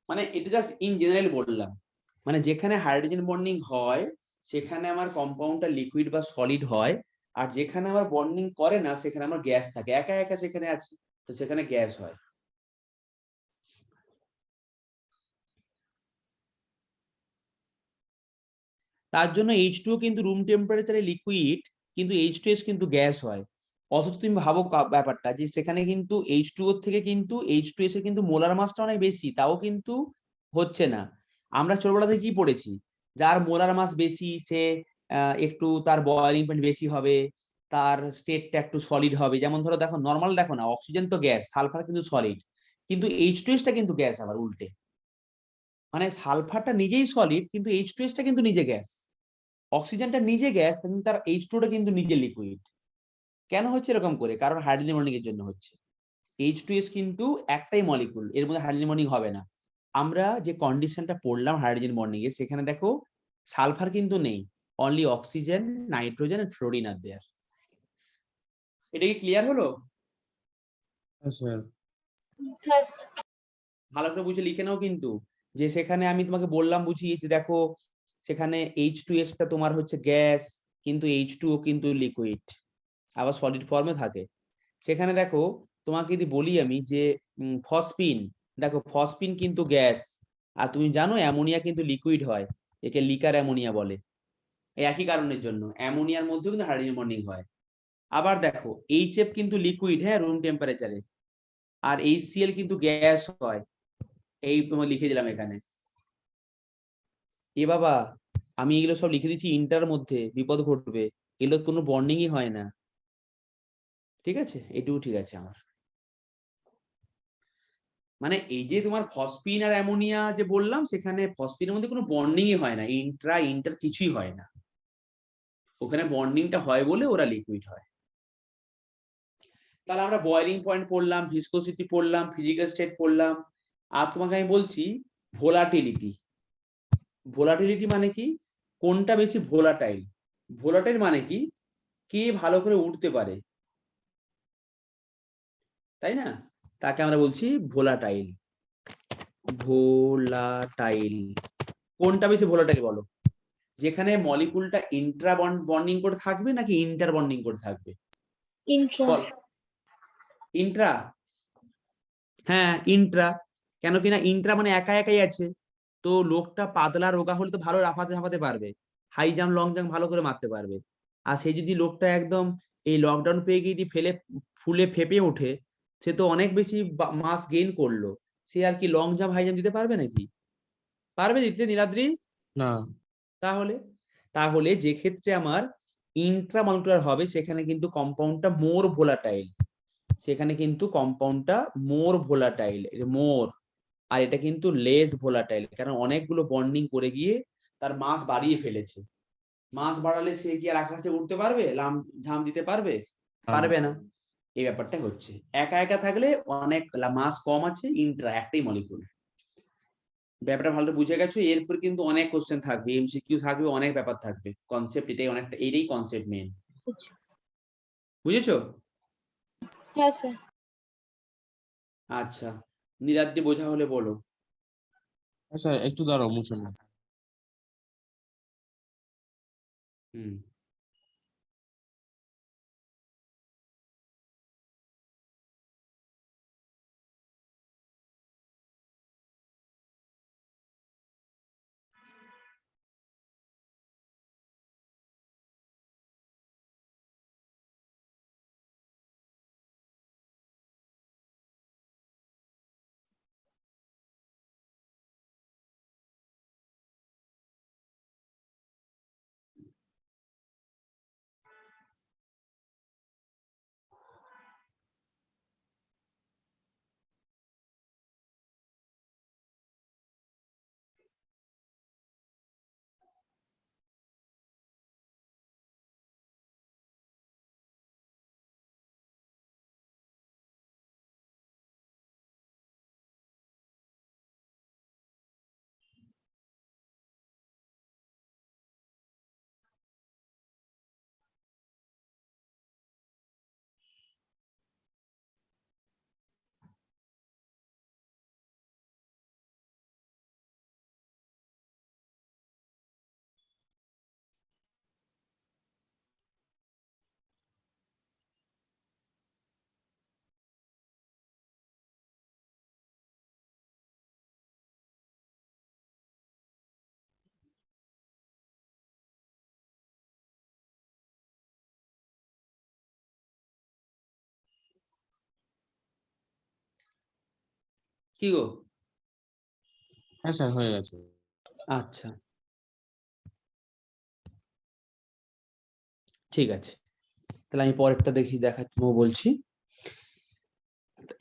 মানে এটা জাস্ট ইন জেনারেল বললাম, মানে যেখানে হাইড্রোজেন বন্ডিং হয় সেখানে আমার কম্পাউন্ডটা লিকুইড বা সলিড হয়, আর যেখানে আমার বন্ডিং করে না সেখানে আমার গ্যাস থাকে, একা একা সেখানে আছে তো সেখানে গ্যাস হয়। তার জন্য H2O কিন্তু রুম টেম্পারেচারে লিকুইড, কিন্তু H2S কিন্তু গ্যাস হয়। অথচ তুমি ভাবো ব্যাপারটা যে সেখানে কিন্তু H2O থেকে কিন্তু H2S এর কিন্তু মোলার মাসটা অনেক বেশি, তাও কিন্তু হচ্ছে না। আমরা ছোটবেলা থেকে কি পড়েছি, যার মোলার মাস বেশি সে একটু তার বয়লিং পয়েন্ট বেশি হবে, তার স্টেটটা একটু সলিড হবে। যেমন ধরো দেখো নর্মাল দেখো না, অক্সিজেন তো গ্যাস, সালফার কিন্তু সলিড, কিন্তু H2S টা কিন্তু গ্যাস আবার উল্টে। মানে সালফারটা নিজেই সলিড কিন্তু H2S টা কিন্তু নিজে গ্যাস। অক্সিজেনটা নিজে গ্যাস কিন্তু তার H2 টা কিন্তু নিজে লিকুইড। কেন হচ্ছে এরকম করে? কারণ হাইড্রোজেন বন্ডিং এর জন্য হচ্ছে। H2S কিন্তু একটাই মলিকুল, এর মধ্যে হাইড্রোজেন বন্ডিং হবে না। আমরা যে কন্ডিশনটা পড়লাম হাইড্রোজেন বন্ডিং এ সেখানে দেখো সালফার কিন্তু নেই, only oxygen, nitrogen and fluorine are there. এটা কি ক্লিয়ার হলো? হ্যাঁ স্যার। হ্যাঁ স্যার। ভালো করে বুঝে লিখে নাও কিন্তু, যে সেখানে আমি তোমাকে বললাম বুঝিয়ে যে দেখো সেখানে H2S টা তোমার হচ্ছে গ্যাস, কিন্তু H2O কিন্তু লিকুইড, আবার সলিড ফর্মে থাকে। সেখানে দেখো তোমাকে যদি বলি আমি যে ফসফিন, দেখো ফসফিন কিন্তু গ্যাস, আর তুমি জানো অ্যামোনিয়া কিন্তু লিকুইড হয়, একে লিকার অ্যামোনিয়া বলে। এই একই কারণের জন্য অ্যামোনিয়ার মধ্যেও কিন্তু হাইড্রোজেন বন্ডিং হয়। আবার দেখো HF কিন্তু লিকুইড, হ্যাঁ, রুম টেম্পারেচারে, আর HCl কিন্তু গ্যাস হয়। এই তোমার লিখে দিলাম এখানে। এ বাবা, আমি এগুলো সব লিখে দিচ্ছি ইন্টার মধ্যে, বিপদ ঘটবে, এগুলো কোনো বন্ডিংই হয় না। ঠিক আছে, এটুকু ঠিক আছে আমার। মানে এই যে তোমার ফসফিন আর অ্যামোনিয়া যে বললাম, সেখানে ফসফিনের মধ্যে কোনো বন্ডিংই হয় না, ইন্টার কিছুই হয় না, ওখানে বন্ডিংটা হয় বলে ওরা লিকুইড হয়। তাহলে আমরা বয়লিং পয়েন্ট পড়লাম, ভিসকোসিটি পড়লাম, ফিজিক্যাল স্টেট পড়লাম, আর তোমাকে আমি বলছি ভোলাটিলিটি। ভোলাটিলিটি মানে কি? কোনটা বেশি ভোলাটাইল? ভোলাটাইল মানে কি? কে ভালো করে উঠতে পারে, তাই না? তাকে আমরা বলছি ভোলাটাইল। ভোলাটাইল কোনটা বেশি ভোলাটাইল বলো? যেখানে মলিকুলটা ইন্ট্রা বন্ডিং করে থাকবে নাকি ইন্টার বন্ডিং করে থাকবে? ইন্ট্রা। বল। ইন্ট্রা, হ্যাঁ ইন্ট্রা। কেন কিনা ইন্ট্রা মানে একা একাই আছে, তো লোকটা পাতলা রোগা হলে তো ভালো লাফাতে ঝাঁপাতে পারবে, হাই জাম্প লং জাম্প ভালো করে মারতে পারবে। আর সে যদি লোকটা একদম এই লকডাউন পেয়ে গিয়ে যদি ফেলে ফুলে ফেপে ওঠে, সে তো অনেক বেশি মাস গেইন করলো, সে আর কি লং জাম্প হাই জাম্প দিতে পারবে নাকি? পারবে দিতে নীলাদ্রি? না। তাহলে তাহলে যে ক্ষেত্রে আমার ইন্ট্রামলিকুলার হবে সেখানে কিন্তু কম্পাউন্ডটা মোর ভোলাটাইল, সেখানে কিন্তু কম্পাউন্ডটা মোর ভোলাটাইল, মোর। আর এটা কিন্তু লেস ভোলাটাইল, কারণ অনেকগুলো বন্ডিং করে গিয়ে তার মাস বাড়িয়ে ফেলেছে। মাস বাড়ালে সে কি আর আকাশে উঠতে পারবে, লাম ঝাম দিতে পারবে? পারবে না। এই ব্যাপারটা হচ্ছে, একা একা থাকলে অনেক মাস কম আছে, ইন্ট্রা একটাই মলিকুল। ব্যাপারটা ভালো বুঝে গেছো? এরপর কিন্তু অনেক কোশ্চেন থাকবে, এমসিকিউ থাকবে, অনেক ব্যাপার থাকবে, কনসেপ্ট এটাই, অনেকটা এটাই কনসেপ্ট মেন। বুঝেছো? হ্যাঁ স্যার। আচ্ছা, নীলাদ্রি বোঝা হলে বলো। আচ্ছা একটু দাঁড়াও, মুছে নাও। হুম। কি গো? হ্যাঁ স্যার হয়ে গেছে। আচ্ছা, ঠিক আছে, তাহলে আমি পরেরটা বলছি।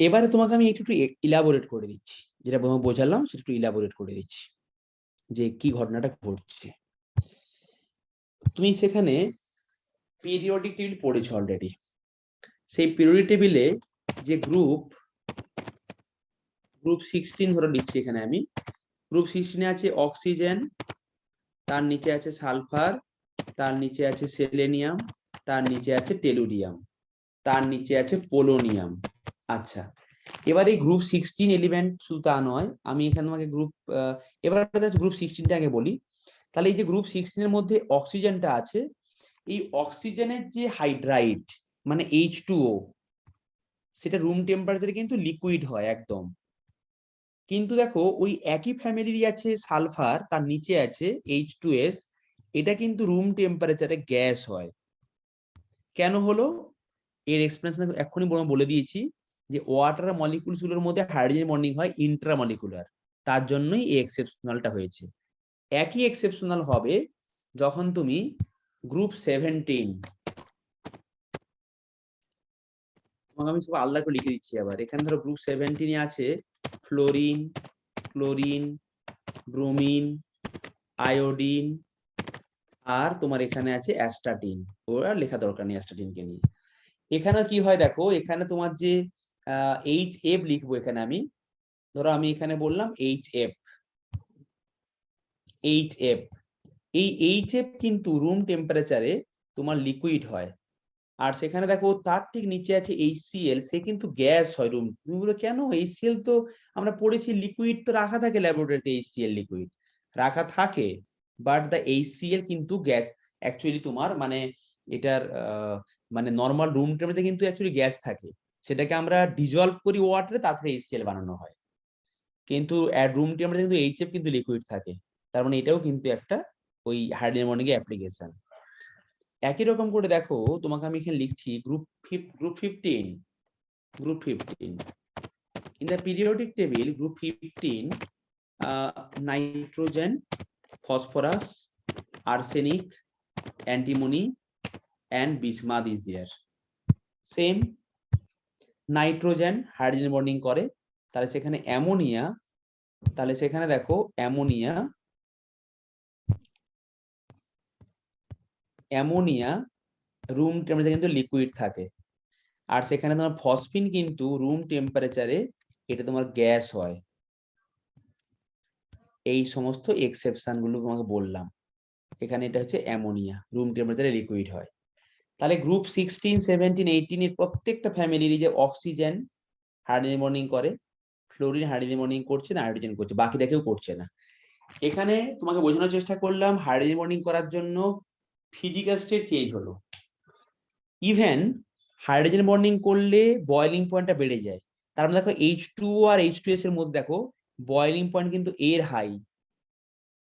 এবারে তোমাকে আমি একটু ইলাবোরেট করে দিচ্ছি, যেটা বোঝালাম সেটা একটু ইলাবোরেট করে দিচ্ছি যে কি ঘটনাটা ঘটছে। তুমি সেখানে পিরিয়ডিক টেবিল পড়েছো অলরেডি। সেই পিরিয়ডিক টেবিলে যে গ্রুপ 16 ধরে নিচ্ছি এখানে আমি। গ্রুপ 16 আছে অক্সিজেন, তার নিচে আছে সালফার, তার নিচে আছে সেলেনিয়াম, তার নিচে আছে টেলুরিয়াম, তার নিচে আছে পোলোনিয়াম। আচ্ছা, এবার এই গ্রুপ 16 এলিমেন্ট শুধু তা নয়, আমি এখানে তোমাকে এবার গ্রুপ 16টা আগে বলি। তাহলে এই যে গ্রুপ 16 এর মধ্যে অক্সিজেনটা আছে, এই অক্সিজেনের যে হাইড্রাইড মানে H2O, সেটা রুম টেম্পারেচারে কিন্তু লিকুইড হয় একদম। কিন্তু দেখো ওই একই ফ্যামিলিরই আছে সালফার, তার নিচে আছে H2S, এটা কিন্তু রুম টেম্পারেচারে গ্যাস হয়। কেন হলো এর এক্সপ্লেনেশন এক্ষুনি বলে দিয়েছি, যে ওয়াটার মলিকুলস গুলোর মধ্যে হাইড্রোজেন বন্ডিং হয় ইন্ট্রামলিকুলার, তার জন্যই এই এক্সেপশনালটা হয়েছে। একই এক্সেপশনাল হবে যখন তুমি গ্রুপ 17, তোমাকে আমি সব আলাদা করে লিখে দিচ্ছি। আবার এখানে ধরো গ্রুপ 17 আছে ফ্লোরিন, ক্লোরিন, ব্রোমিন, আয়োডিন, আর তোমার এখানে আছে অ্যাস্টাটিন। ওরা লেখা দরকার নেই অ্যাস্টাটিনকে নিয়ে। এখানে কি হয় দেখো, এখানে তোমার যে HF লিখবো এখানে আমি, ধরো আমি এখানে বললাম HF, HF, এই HF কিন্তু রুম টেম্পারেচারে তোমার লিকুইড হয়। আর সেখানে দেখো তার ঠিক নিচে আছে HCl, সে কিন্তু গ্যাস হয় রুম। তুমি বলো কেন? HCl তো আমরা পড়েছি লিকুইড তো রাখা থাকে ল্যাবরেটরিতে, HCl লিকুইড রাখা থাকে, বাট দ্য HCl কিন্তু গ্যাস অ্যাকচুয়ালি তোমার মানে এটার মানে নর্মাল রুম টেম্পারেচারে কিন্তু অ্যাকচুয়ালি গ্যাস থাকে, সেটাকে আমরা ডিজলভ করি ওয়াটারে, তারপরে HCl বানানো হয়। কিন্তু রুম টেম্পারেচারে কিন্তু HF কিন্তু লিকুইড থাকে, তার মানে এটাও কিন্তু একটা ওই হাইড্রোজেন বন্ডিং এর অ্যাপ্লিকেশন। একই রকম করে দেখো, তোমাকে আমি এখানে লিখছি group 15, group 15 in the periodic table, group 15, nitrogen, phosphorus, arsenic, antimony and bismuth is there. Same, nitrogen hydrogen bonding করে, তাহলে সেখানে অ্যামোনিয়া, তাহলে সেখানে দেখো অ্যামোনিয়া রুম টেম্পারেচারে কিন্তু লিকুইড থাকে। আর সেখানে তোমার ফসফিন কিন্তু রুম টেম্পারেচারে এটা তোমার গ্যাস হয়। এই সমস্ত এক্সেপশন গুলো তোমাকে বললাম। এখানে এটা হচ্ছে অ্যামোনিয়া, রুম টেম্পারেচারে লিকুইড হয়। তাহলে গ্রুপ 16, 17, 18 এর প্রত্যেকটা ফ্যামিলির যে অক্সিজেন হাইড্রোজেন বন্ডিং করে, ফ্লোরিন হাইড্রোজেন বন্ডিং করছে না, হাইড্রোজেন করছে, বাকিটা কেউ করছে না। এখানে তোমাকে বোঝানোর চেষ্টা করলাম হাইড্রোজেন বন্ডিং করার জন্য ফিজিক্যাল স্টেট চেঞ্জ হলো। ইভেন হাইড্রোজেন বন্ডিং করলে বয়েলিং পয়েন্টটা বেড়ে যায়। তার মানে দেখো H2O আর H2S এর মধ্যে দেখো বয়েলিং পয়েন্ট কিন্তু এর হাই,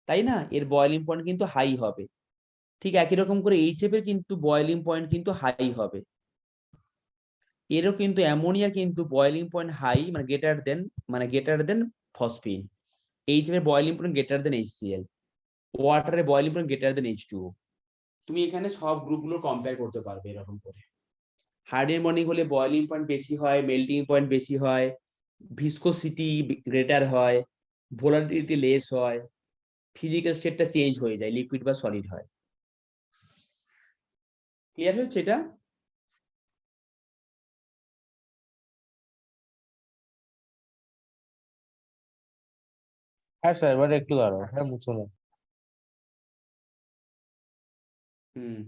তাই না? এর বয়েলিং পয়েন্ট কিন্তু হাই হবে। ঠিক একই রকম করে HF এর কিন্তু বয়েলিং পয়েন্ট কিন্তু হাই হবে। এরও কিন্তু অ্যামোনিয়া কিন্তু বয়েলিং পয়েন্ট হাই, মানে গ্রেটার দেন ফসফিন। HF এর boiling point greater than HCl, ওয়াটারের boiling point greater than H2O। তুমি এখানে সব গ্রুপগুলো কম্পেয়ার করতে পারবে এরকম করে। হাইড্রোজেন বন্ডিং হলে বয়েলিং পয়েন্ট বেশি হয়, মেল্টিং পয়েন্ট বেশি হয়, ভিসকোসিটি গ্রেটার হয়, ভোলাটিলিটি লেস হয়, ফিজিক্যাল স্টেটটা চেঞ্জ হয়ে যায়, লিকুইড বা সলিড হয়। ক্লিয়ার হচ্ছে এটা? হ্যাঁ স্যার এবার একটু দাঁড়াও, হ্যাঁ মুছো না। হুম,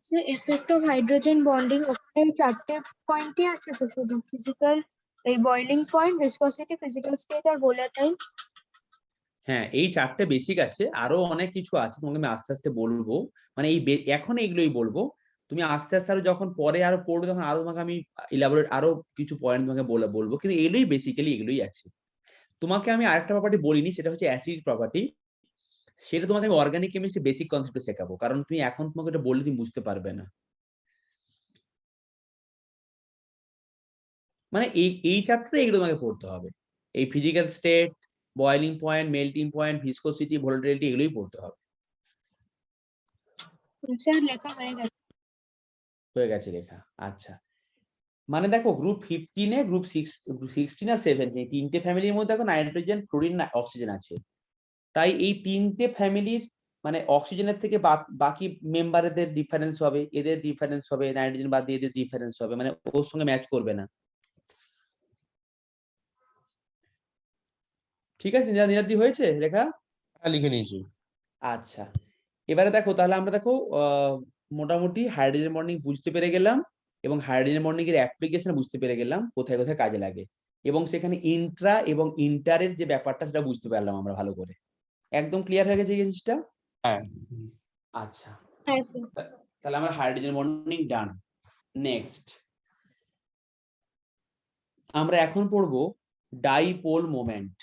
যে এফেক্ট অফ হাইড্রোজেন বন্ডিং, ওখানে 4টে পয়েন্টই আছে তো শুধু, ফিজিক্যাল, এই বয়লিং পয়েন্ট, ভিসকসিটি, ফিজিক্যাল স্টেট আর ভোলাটাইল। হ্যাঁ, এই 4টে বেসিক আছে, আরো অনেক কিছু আছে, তোমাকে আমি আস্তে আস্তে বলবো। মানে এখন এইগুলোই বলবো, তুমি আস্তে আস্তে আরো যখন পরে আরো পড়বে তখন আরো তোমাকে আমি ইলাবোরেট আরো কিছু পয়েন্ট তোমাকে বলবো, কিন্তু এগুলোই বেসিক্যালি এগুলোই আছে। তোমাকে আমি আরেকটা প্রপার্টি বলিনি, সেটা হচ্ছে অ্যাসিড প্রপার্টি। সেটা তোমাকে আমি অর্গানিক কেমিস্ট্রি বেসিক কনসেপ্টে শেখাবো, কারণ তুমি এখন তোমাকে এটা বললে তুমি বুঝতে পারবে না। মানে এই চ্যাপ্টারে এগুলো তোমাকে পড়তে হবে, এই physical state, boiling point, melting point, viscosity, volatility, এগুলোই পড়তে হবে। স্যার লেখা হয়ে গেছে। হয়ে গেছে লেখা, আচ্ছা। মানে দেখো গ্রুপ 15-এ, গ্রুপ 16 আর 17 তিনটে ফ্যামিলির মধ্যে দেখো নাইট্রোজেন, ফ্লোরিন, অক্সিজেন আছে। তাই এই তিনটে ফ্যামিলির মানে অক্সিজেনের থেকে বাকি মেম্বারদের ডিফারেন্স হবে, এদের ডিফারেন্স হবে, নাইট্রোজেন বাদ দিয়ে এদের ডিফারেন্স হবে, মানে ওর সঙ্গে ম্যাচ করবে না। ঠিক আছে, নীলাদ্রি হয়েছে লেখা? হ্যাঁ লিখে নিয়েছি। আচ্ছা, এবারে দেখো তাহলে আমরা দেখো মোটামুটি হাইড্রোজেন বন্ডিং বুঝতে পেরে গেলাম, এবং হাইড্রোজেন বন্ডিং এর অ্যাপ্লিকেশন বুঝতে পেরে গেলাম, কোথায় কোথায় কাজে লাগে, এবং সেখানে ইন্ট্রা এবং ইন্টারের যে ব্যাপারটা সেটা বুঝতে পারলাম আমরা ভালো করে। একদম ক্লিয়ার হয়ে গেছে এই জিনিসটা? হ্যাঁ। আচ্ছা, হ্যাঁ স্যার। তাহলে আমার হাইড্রোজেন বন্ডিং ডান। নেক্সট আমরা এখন পড়বো ডাইপোল মোমেন্ট।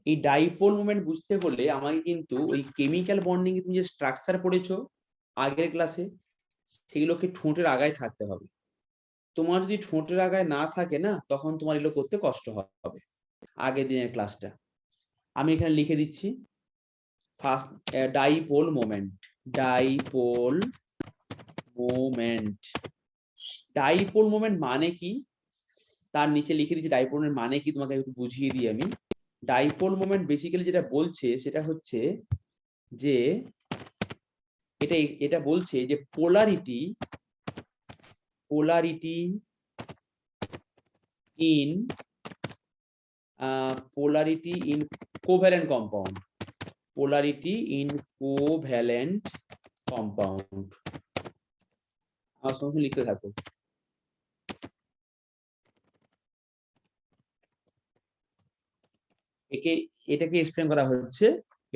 এই ডাইপোল মোমেন্ট বুঝতে হলে আমাকে কিন্তু ওই কেমিক্যাল বন্ডিং এ তুমি যে স্ট্রাকচার পড়েছো আগের ক্লাসে, সেগুলোকে ঠোঁটের আগায় থাকতে হবে। তোমার যদি ঠোঁটের আগায় না থাকে না, তখন তোমার এগুলো করতে কষ্ট হবে। আগের দিনের ক্লাসটা আমি এখানে লিখে দিচ্ছি। First dipole moment, dipole moment, dipole moment মানে কি তার নিচে লিখে দিচ্ছি। ডাইপোল মোমেন্ট মানে কি তোমাকে একটু বুঝিয়ে দিই আমি। ডাইপোল মোমেন্ট বেসিক্যালি যেটা বলছে সেটা হচ্ছে যে এটা বলছে যে polarity in covalent compound, polarity in covalent compound. আমার সঙ্গে লিখতে থাকো। এটাকে এক্সপ্লেন করা হচ্ছে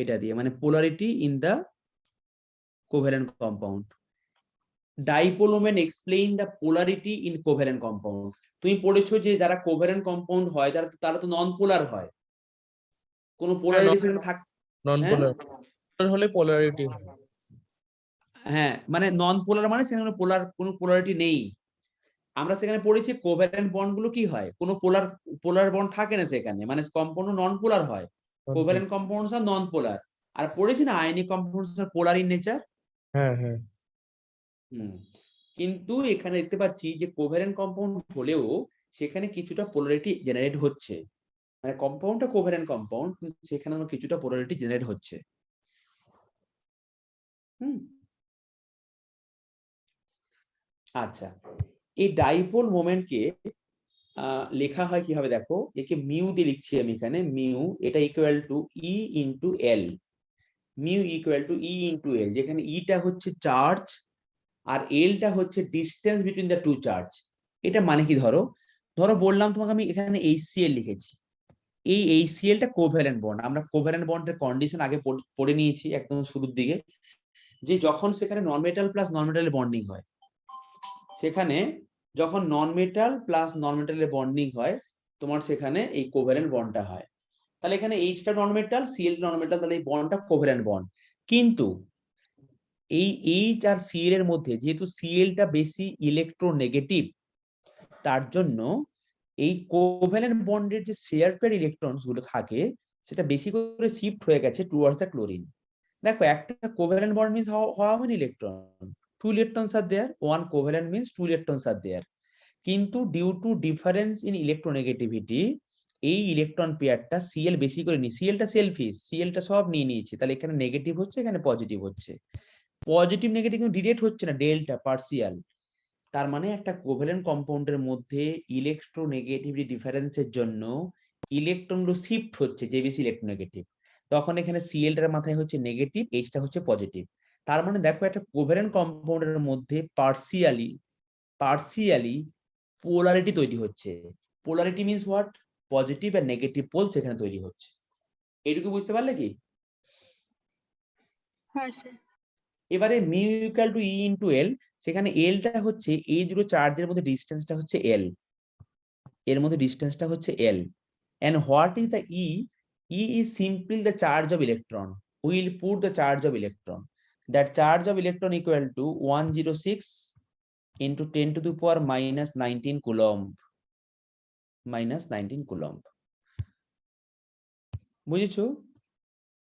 এটা দিয়ে, মানে polarity in the covalent compound. Dipole moment explain the polarity in covalent compound. তুমি পড়েছো যে যারা কোভ্যালেন্ট কম্পাউন্ড হয় তারা তো নন পোলার হয়, কোনো পোলারিটি সেখানে থাকে। নন হ্যাঁ পোলার হলে পোলারিটি হয়। হ্যাঁ, মানে নন পোলার মানে সেখানে কোনো পোলারিটি নেই। আমরা সেখানে পড়েছি কোভ্যালেন্ট বন্ড গুলো কি হয়, কোনো পোলার বন্ড থাকে না সেখানে, মানে কম্পাউন্ড নন পোলার হয়। কোভ্যালেন্ট কম্পাউন্ডস আর নন পোলার। আর পড়েছি না আয়নিক কম্পাউন্ডস আর পোলার ইন নেচার। হ্যাঁ হ্যাঁ। কিন্তু এখানে দেখতে পাচ্ছি যে কোভ্যালেন্ট কম্পাউন্ড হলেও সেখানে কিছুটা পোলারিটি জেনারেট হচ্ছে, মানে কম্পাউন্ডটা কোভ্যালেন্ট কম্পাউন্ড, কিন্তু সেখানে কিছুটা পোলারিটি জেনারেট হচ্ছে। আচ্ছা, এই ডাইপোল মোমেন্টকে লেখা হয় কিভাবে দেখো, একে মিউ দিয়ে লিখছি আমি এখানে। মিউ এটা equal to e into l. Mu equal to e into l, যেখানে ইটা হচ্ছে চার্জ আর এলটা হচ্ছে distance between the two charge. এটা মানে কি, ধরো বললাম তোমাকে আমি এখানে HCl লিখেছি। এই HCl টা কোভ্যালেন্ট বন্ড। আমরা কোভ্যালেন্ট বন্ডের কন্ডিশন আগে পড়ে নিয়েছি একদম শুরুর দিকে, যে যখন সেখানে নন মেটাল প্লাস নন মেটালের বন্ডিং হয়, সেখানে যখন নন মেটাল প্লাস নন মেটালের বন্ডিং হয় তোমার সেখানে এই কোভ্যালেন্ট বন্ডটা হয়। তাহলে এখানে এইচটা non metal, CL non metal, তাহলে এই বন্ডটা কোভ্যালেন্ট বন্ড। কিন্তু এই এইচ আর সিএল এর মধ্যে যেহেতু সিএলটা বেশি ইলেকট্রোনেগেটিভ, তার জন্য এই কোভ্যালেন্ট বন্ডের যে শেয়ার পেয়ার ইলেকট্রনস গুলো থাকে সেটা বেশি করে শিফট হয়ে গেছে টুয়ার্ডস দ্য ক্লোরিন। দেখো একটা covalent bond means how many electron, 2 electrons are there, one covalent means 2 electrons are there, কিন্তু due to difference in electronegativity এই ইলেকট্রন পেয়ারটা সিএল বেশি করে নি, সিএলটা সেলফিশ, সিএলটা সব নিয়ে নিয়েছে, তাহলে এখানে নেগেটিভ হচ্ছে, এখানে পজিটিভ হচ্ছে। পজিটিভ নেগেটিভ কিন্তু ডিরেক্ট হচ্ছে না, ডেল্টা পার্সিয়াল। তার মানে একটা কোভ্যালেন্ট কম্পাউন্ডের মধ্যে ইলেকট্রোনেগেটিভিটি ডিফারেন্সের জন্য ইলেকট্রনগুলো শিফট হচ্ছে যে বেশি ইলেকট্রোনেগেটিভ, তখন এখানে সিএলটার মাথায় হচ্ছে নেগেটিভ, এইচটা হচ্ছে পজিটিভ। তার মানে দেখো একটা কোভ্যালেন্ট কম্পাউন্ডের মধ্যে পার্সিয়ালি পোলারিটি তৈরি হচ্ছে। পোলারিটি মিন্স হোয়াট, পজিটিভ আর নেগেটিভ পোল সেখানে তৈরি হচ্ছে। এইটুকু বুঝতে পারলে কি? হ্যাঁ স্যার। এবারে mu equal to e into l, সেখানে এলটা হচ্ছে এই দুটো চার্জের মধ্যে ডিস্টেন্সটা হচ্ছে এল, এর মধ্যে ডিস্টেন্সটা হচ্ছে এল। and what is the e? E is simply the charge of electron. We will put the charge of electron, that charge of electron equal to 106 into 10 to the power minus 19 coulomb, minus 19 coulomb, বুঝেছো?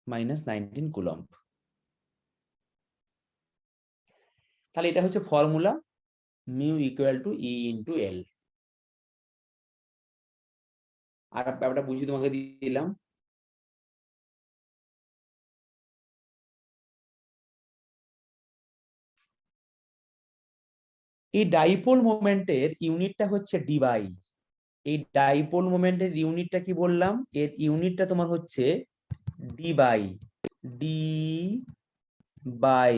minus 19 coulomb। তাহলে এটা হচ্ছে formula mu equal to e into l. আর ব্যাপারটা বুঝিয়ে তোমাকে দিলাম। এই ডাইপোল মোমেন্টের ইউনিটটা হচ্ছে ডিবাই। এই ডাইপোল মোমেন্টের ইউনিটটা কি বললাম? এর ইউনিটটা তোমার হচ্ছে ডি বাই, ডি বাই,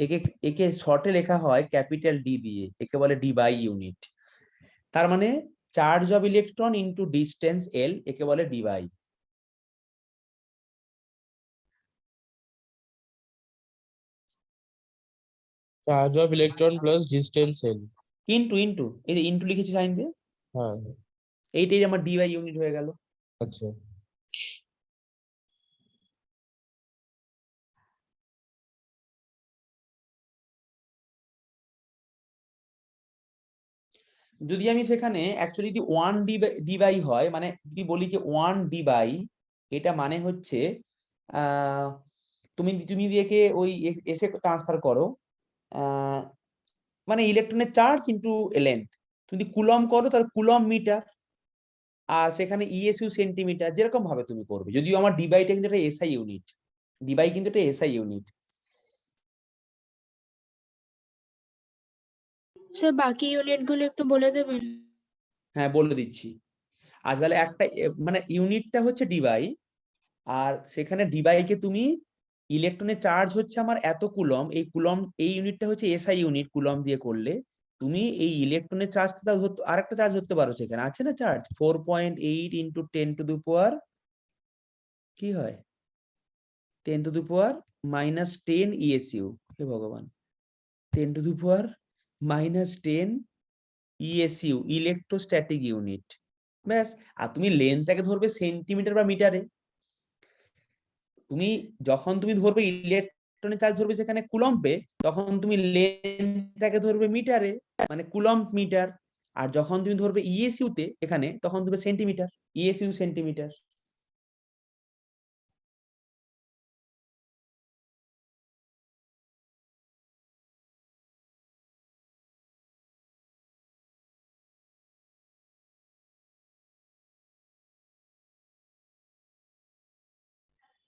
একে একে শর্টে লেখা হয় ক্যাপিটাল ডি দিয়ে, একে বলে ডি বাই ইউনিট। তার মানে charge of electron into distance l, একে বলে debye. Charge of electron plus distance l. Into into, এই যে ইনটু লিখেছি সাইন দিয়ে, হ্যাঁ এইটাই আমার ডি বাই ইউনিট হয়ে গেল। আচ্ছা। যদি আমি সেখানে অ্যাকচুয়ালি যদি ওয়ান ডি বাই হয়, মানে যদি বলি যে ওয়ান ডি বাই, এটা মানে হচ্ছে তুমি তুমি একে ওই এসে ট্রান্সফার করো, মানে ইলেকট্রনের চার্জ ইনটু লেন্থ। তুমি কুলম করো তাহলে কুলম মিটার, আর সেখানে ইএসইউ সেন্টিমিটার, যেরকম ভাবে তুমি করবে। যদিও আমার ডিবাইটা কিন্তু একটা এসআই ইউনিট, ডিবাই কিন্তু একটা এসআই ইউনিট। স্যার বাকি ইউনিট গুলো একটু বলে দেবেন? হ্যাঁ বলে দিচ্ছি। আজ তাহলে একটা মানে ইউনিটটা হচ্ছে ডিবাই, আর সেখানে ডিবাইকে তুমি ইলেকট্রনের চার্জ হচ্ছে আমার এত কুলম, এই কুলম এই ইউনিটটা হচ্ছে এসআই ইউনিট, কুলম দিয়ে করলে তুমি এই ইলেকট্রনের চার্জটা আরেকটা চার্জ ধরতে পারো, সেখানে আছে না charge 4.8 into 10 to the power কি হয় 10 to the power minus 10 ESU. হে ভগবান, 10 to the power minus 10 ESU, electrostatic unit. ব্যাস। আর তুমি লেন্থটাকে ধরবে সেন্টিমিটার বা মিটারে। তুমি যখন তুমি ধরবে ইলেকট্রনের চার্জ ধরবে সেখানে কুলম্বে, তখন তুমি লেন্থটাকে ধরবে মিটারে, মানে কুলম্ব মিটার। আর যখন তুমি ধরবে ইএসইউ তে এখানে, তখন ধরবে সেন্টিমিটার, ইএসইউ সেন্টিমিটার।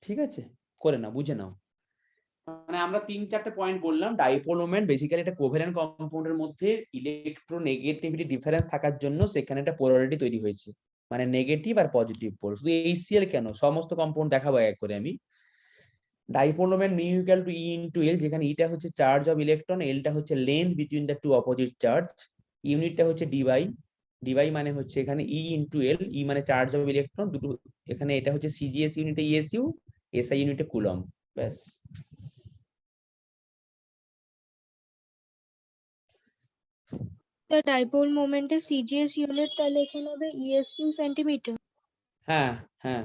ঠিক আছে, করে নাও, বুঝে নাও। মানে আমরা 3-4টে পয়েন্ট বললাম। ডাইপোল মোমেন্ট বেসিক্যালি একটা কোভ্যালেন্ট কম্পাউন্ডের মধ্যে ইলেকট্রোনেগেটিভিটি ডিফারেন্স থাকার জন্য সেখানে একটা পোলারিটি তৈরি হয়েছে, মানে নেগেটিভ আর পজিটিভ পোল। শুধু এইচসিএল কেন, সমস্ত কম্পাউন্ড দেখাবো এক করে আমি। Dipole moment mu equal to e into l, যেখানে ইটা হচ্ছে চার্জ অফ ইলেকট্রন, এলটা হচ্ছে length between the two opposite charge, ইউনিটটা হচ্ছে ডিবাই। ডিবাই মানে হচ্ছে এখানে ই ইনটু এল, ই মানে চার্জ অফ ইলেকট্রন দুটো, এখানে এটা হচ্ছে সিজিএস ইউনিটে ইএসইউ, এসআই ইউনিটে কুলম। ব্যাস। The dipole moment A CGS unit তাহলে এখানে হবে ESU সেন্টিমিটার। হ্যাঁ হ্যাঁ।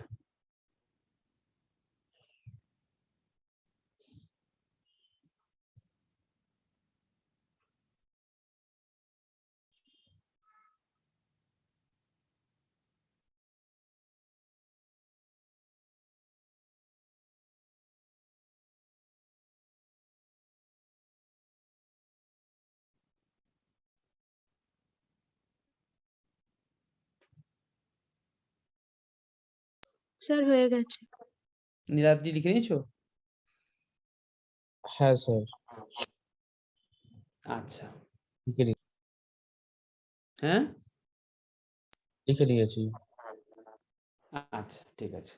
স্যার হয়ে গেছে। নীলাদ্রি লিখে নিয়েছো? হ্যাঁ স্যার আচ্ছা। লিখে হ্যাঁ লিখে নিয়েছি। আচ্ছা ঠিক আছে।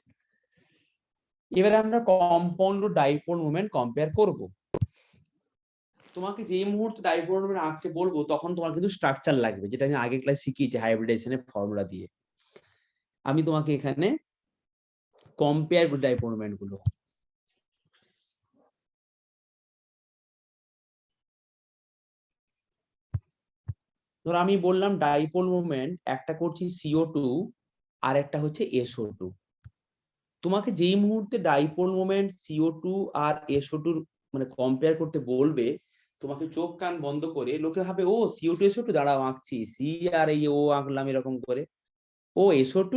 এবারে আমরা কম্পাউন্ড ও ডাইপোল মোমেন্ট কম্পেয়ার করব। তোমাকে যেই মুহূর্তে ডাইপোল মোমেন্ট আঁকতে বলবো, তখন তোমার কিন্তু স্ট্রাকচার লাগবে, যেটা আমি আগের ক্লাস শিখিয়েছি হাইব্রিডাইজেশনের ফর্মুলা দিয়ে। আমি তোমাকে এখানে কম্পেয়ার করি ডাইপোল মোমেন্ট গুলো। ধর আমি বললাম ডাইপোল মোমেন্ট একটা করছি CO2 আর একটা হচ্ছে SO2। তোমাকে যেই মুহূর্তে ডাইপোল মোমেন্ট CO2 আর SO2 মানে কম্পেয়ার করতে বলবে, তোমাকে চোখ কান বন্ধ করে লোকে ভাবে ও CO2 SO2 দাঁড়াও আঁকছি, সি আর এই ও আঁকলাম এরকম করে, ও SO2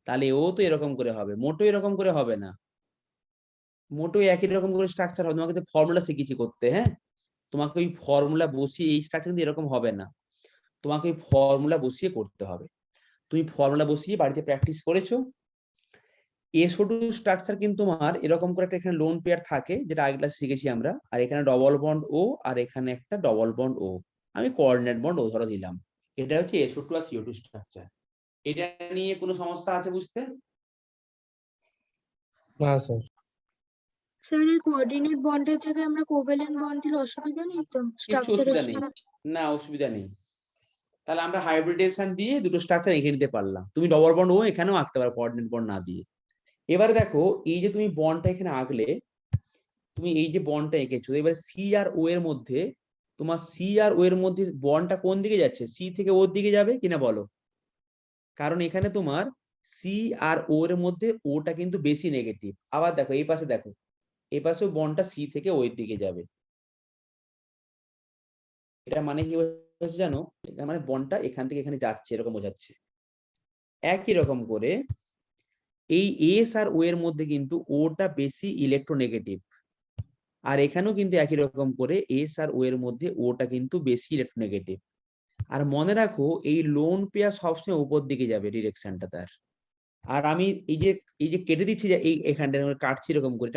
তাহলে ও তো এরকম করে হবে, মোটো এরকম করে হবে না, মোটো একই রকম করে স্ট্রাকচার হবে। তোমাকে তো ফর্মুলা শিখেছি করতে, হ্যাঁ, তোমাকে ওই ফর্মুলা বসিয়ে এই স্ট্রাকচার কিন্তু এরকম হবে না, তোমাকে ওই ফর্মুলা বসিয়ে করতে হবে। তুমি ফর্মুলা বসিয়ে বাড়িতে প্র্যাকটিস করেছো। SO2 স্ট্রাকচার কিন্তু তোমার এরকম করে একটা এখানে লোন পেয়ার থাকে, যেটা আগের ক্লাসে শিখেছি আমরা, আর এখানে ডবল বন্ড ও আর এখানে একটা ডবল বন্ড ও, আমি কোঅর্ডিনেট বন্ড ও ধরে দিলাম। এটা হচ্ছে SO2 আর CO2 স্ট্রাকচার। এটা নিয়ে কোনো সমস্যা আছে বুঝতে? না স্যার। স্যার এই কোঅর্ডিনেট বন্ডের জায়গায় আমরা কোভ্যালেন্ট বন্ড দিলে অসুবিধা নেই তো কিছু স্ট্রাকচারের অসুবিধা নেই, না অসুবিধা নেই। তাহলে আমরা হাইব্রিডেশন দিয়ে দুটো স্ট্রাকচার এঁকে নিতে পারলাম। তুমি ডবল বন্ড ও এখানেও আঁকতে পারো কোঅর্ডিনেট বন্ড না দিয়ে। এবারে দেখো এই যে তুমি বন্ডটা এখানে আঁকলে, তুমি এই যে বন্ডটা এঁকেছো, এবার সি আর ও এর মধ্যে, তোমার সি আর ও এর মধ্যে বন্ডটা কোন দিকে যাচ্ছে, সি থেকে ওর দিকে যাবে কিনা বলো? কারণ এখানে তোমার সি আর ও এর মধ্যে ওটা কিন্তু বেশি নেগেটিভ। আবার দেখো এই পাশে, দেখো এই পাশেও বন্ডটা সি থেকে ওর দিকে যাবে। এটা মানে কি বোঝাচ্ছে জানো? এটা মানে বন্ডটা এখান থেকে এখানে যাচ্ছে এরকম বোঝাচ্ছে। একই রকম করে এই এস আর ও এর মধ্যে কিন্তু ওটা বেশি ইলেকট্রোনেগেটিভ, আর এখানেও কিন্তু একই রকম করে এস আর ও এর মধ্যে ওটা কিন্তু বেশি ইলেকট্রোনেগেটিভ। আর মনে রাখো এই লোন পেয়ার সবসময় উপর দিকে যাবে ডিরেকশনটা তার। আর আমি এই যে কেটে দিচ্ছি যে এই এখানটা কাটছি এরকম করে,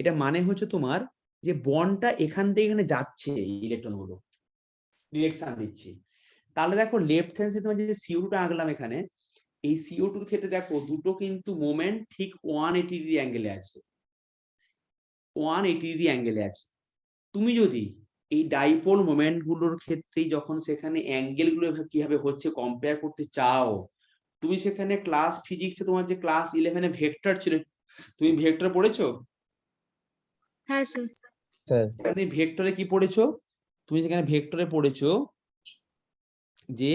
এটা মানে হচ্ছে তোমার যে বন্ডটা এখান থেকে এখানে যাচ্ছে, ইলেকট্রন গুলো ডিরেকশন দিচ্ছে। তাহলে দেখো লেফট হ্যান্ড সাইডে তোমার যে CO2 টা আঁকলাম এখানে, এই CO2 এর ক্ষেত্রে দেখো দুটো কিন্তু মোমেন্ট ঠিক 180 ডিগ্রি অ্যাঙ্গেলে আছে, 180 ডিগ্রি অ্যাঙ্গেলে আছে। তুমি যদি এই ডাইপোল মোমেন্ট গুলোর ক্ষেত্রে যখন সেখানে অ্যাঙ্গেল গুলো কিভাবে হচ্ছে কম্পেয়ার করতে চাও, তুমি সেখানে ক্লাস ফিজিক্সে তোমার যে ক্লাস 11-এ ভেক্টর ছিল, তুমি ভেক্টর পড়েছো? হ্যাঁ স্যার। স্যার। এখানে ভেক্টরে কি পড়েছো? তুমি সেখানে ভেক্টরে পড়েছো যে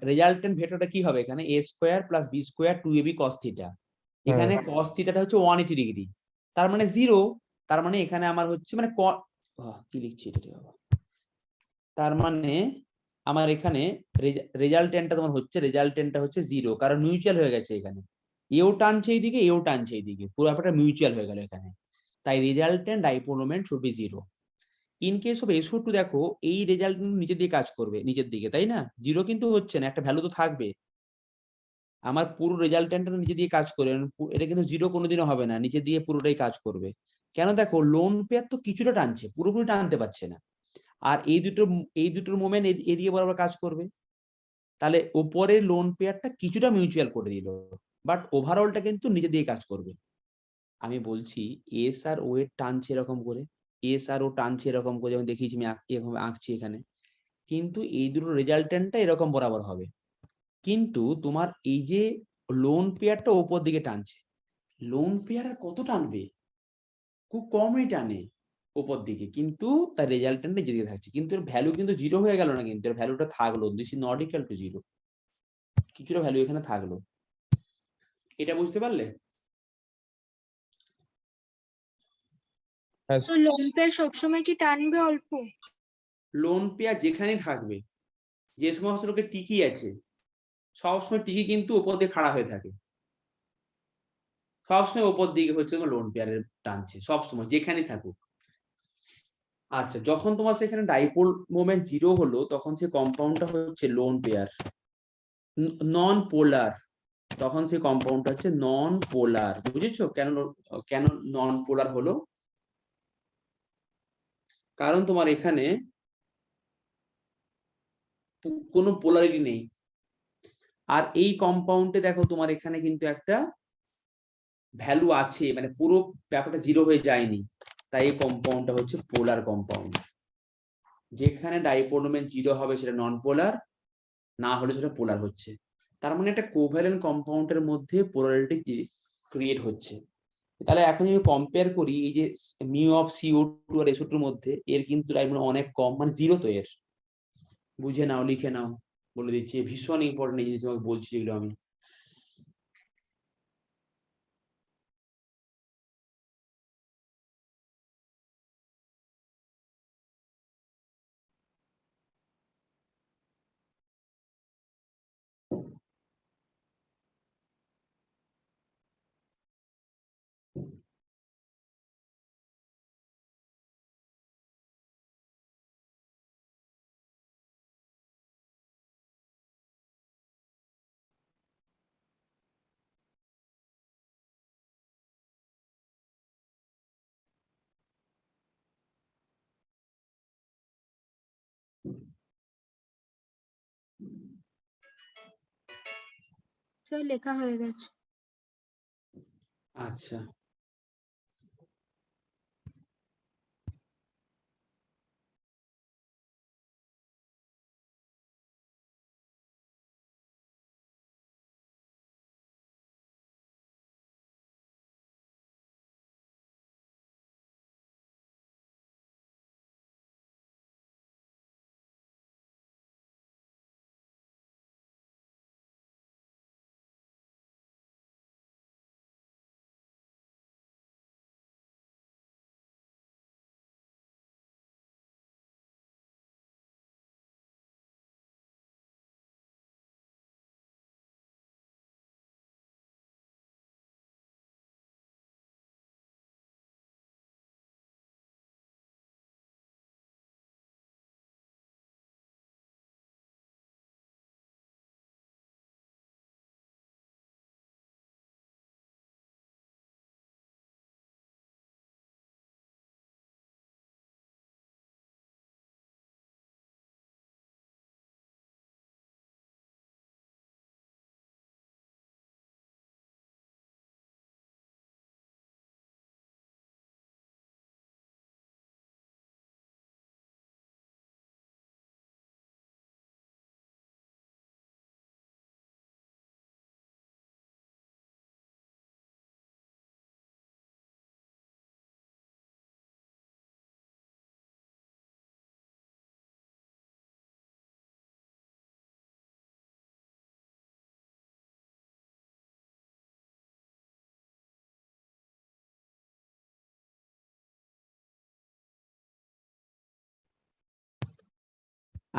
রেজাল্টেন্ট ভেক্টরটা কি হবে, এখানে a square plus b square 2ab cos theta. এখানে cos থিটাটা হচ্ছে 180 ডিগ্রি, তার মানে 0। তার মানে এখানে আমার হচ্ছে মানে কি লিখছি এটা রে বাবা, তার মানে আমার এখানে রেজাল্টেন্টটা তোমার হচ্ছে, রেজাল্টেন্টটা হচ্ছে 0, কারণ মিউচুয়াল হয়ে গেছে এখানে, এও টানছে এইদিকে এও টানছে এইদিকে, পুরো ব্যাপারটা মিউচুয়াল হয়ে গেল এখানে। তাই resultant dipole moment should be 0। In case of SO2 দেখো এই রেজাল্ট কিন্তু নিচের দিকে কাজ করবে, নিচের দিকে, তাই না? 0 কিন্তু হচ্ছে না, একটা ভ্যালু তো থাকবে। আমার পুরো রেজাল্টেন্টটা নিচে দিয়ে কাজ করে, এটা কিন্তু 0 কোনোদিনও হবে না, নিচে দিয়ে পুরোটাই কাজ করবে। কেন? দেখো লোন পেয়ার তো কিছুটা টানছে, পুরোপুরি টানতে পারছে না। আর এই দুটোর মোমেন্ট এদিকে বরাবর কাজ করবে, তাহলে ওপরের লোন পেয়ারটা কিছুটা মিউচুয়াল করে দিল, বাট ওভারঅলটা কিন্তু নিচে দিয়ে কাজ করবে। আমি বলছি এস আর ও এর টানছে এরকম করে, এস আর ও টানছে এরকম করে, যেমন দেখিয়েছি আমি এরকম আঁকছি এখানে, কিন্তু এই দুটো রেজাল্টেন্টটা এরকম বরাবর হবে। কিন্তু তোমার এই যে লোন পেয়ারটা উপর দিকে টানছে, লোন পেয়ার আর কত টানবে, খুব কমই টানে উপর দিকে, কিন্তু তার রেজাল্টেন্টটা যেদিকে থাকছে, কিন্তু এর ভ্যালু কিন্তু 0 হয়ে গেল না, কিন্তু এর ভ্যালুটা থাকলো, this is not equal to 0, কিছুটা ভ্যালু এখানে থাকলো। এটা বুঝতে পারলে? তো লোন পেয়ার সবসময় কি টানবে অল্প? লোন পেয়ার যেখানেই থাকবে, যে সমস্ত লোকে টিকি আছে, সবসময় টিকি কিন্তু উপর দিয়ে খাড়া হয়ে থাকে, সবসময় উপর দিকে হচ্ছে লোন পেয়ারের টানছে, সবসময় যেখানেই থাকুক। আচ্ছা, যখন তোমার সেখানে ডাইপোল মোমেন্ট 0 হলো, তখন সে কম্পাউন্ডটা হচ্ছে লোন পেয়ার, নন পোলার, তখন সেই কম্পাউন্ডটা হচ্ছে নন পোলার। বুঝেছো কেন কেন নন পোলার হলো? কারণ তোমার এখানে কোনো পোলারিটি নেই। আর এই কম্পাউন্ডে দেখো তোমার এখানে কিন্তু একটা ভ্যালু আছে, মানে পুরো ব্যাপারটা 0 হয়ে যায়নি, তাই এই কম্পাউন্ডটা হচ্ছে পোলার কম্পাউন্ড। যেখানে ডাইপোল মোমেন্ট 0 হবে সেটা নন পোলার, না হলে সেটা পোলার হচ্ছে। তার মানে একটা কোভ্যালেন্ট কম্পাউন্ডের মধ্যে পোলারিটি ক্রিয়েট হচ্ছে। তাহলে এখন যদি কম্পেয়ার করি এই যে mu of CO2 R SO2 এর মধ্যে এর কিন্তু ডাইমন্ড অনেক কম, মানে জিরো তো এর। বুঝে নাও, লিখে নাও, বলে দিচ্ছি, ভীষণ ইম্পর্টেন্ট এই জিনিস তোমাকে বলছি যেগুলো আমি। স্যার লেখা হয়ে গেছে। আচ্ছা,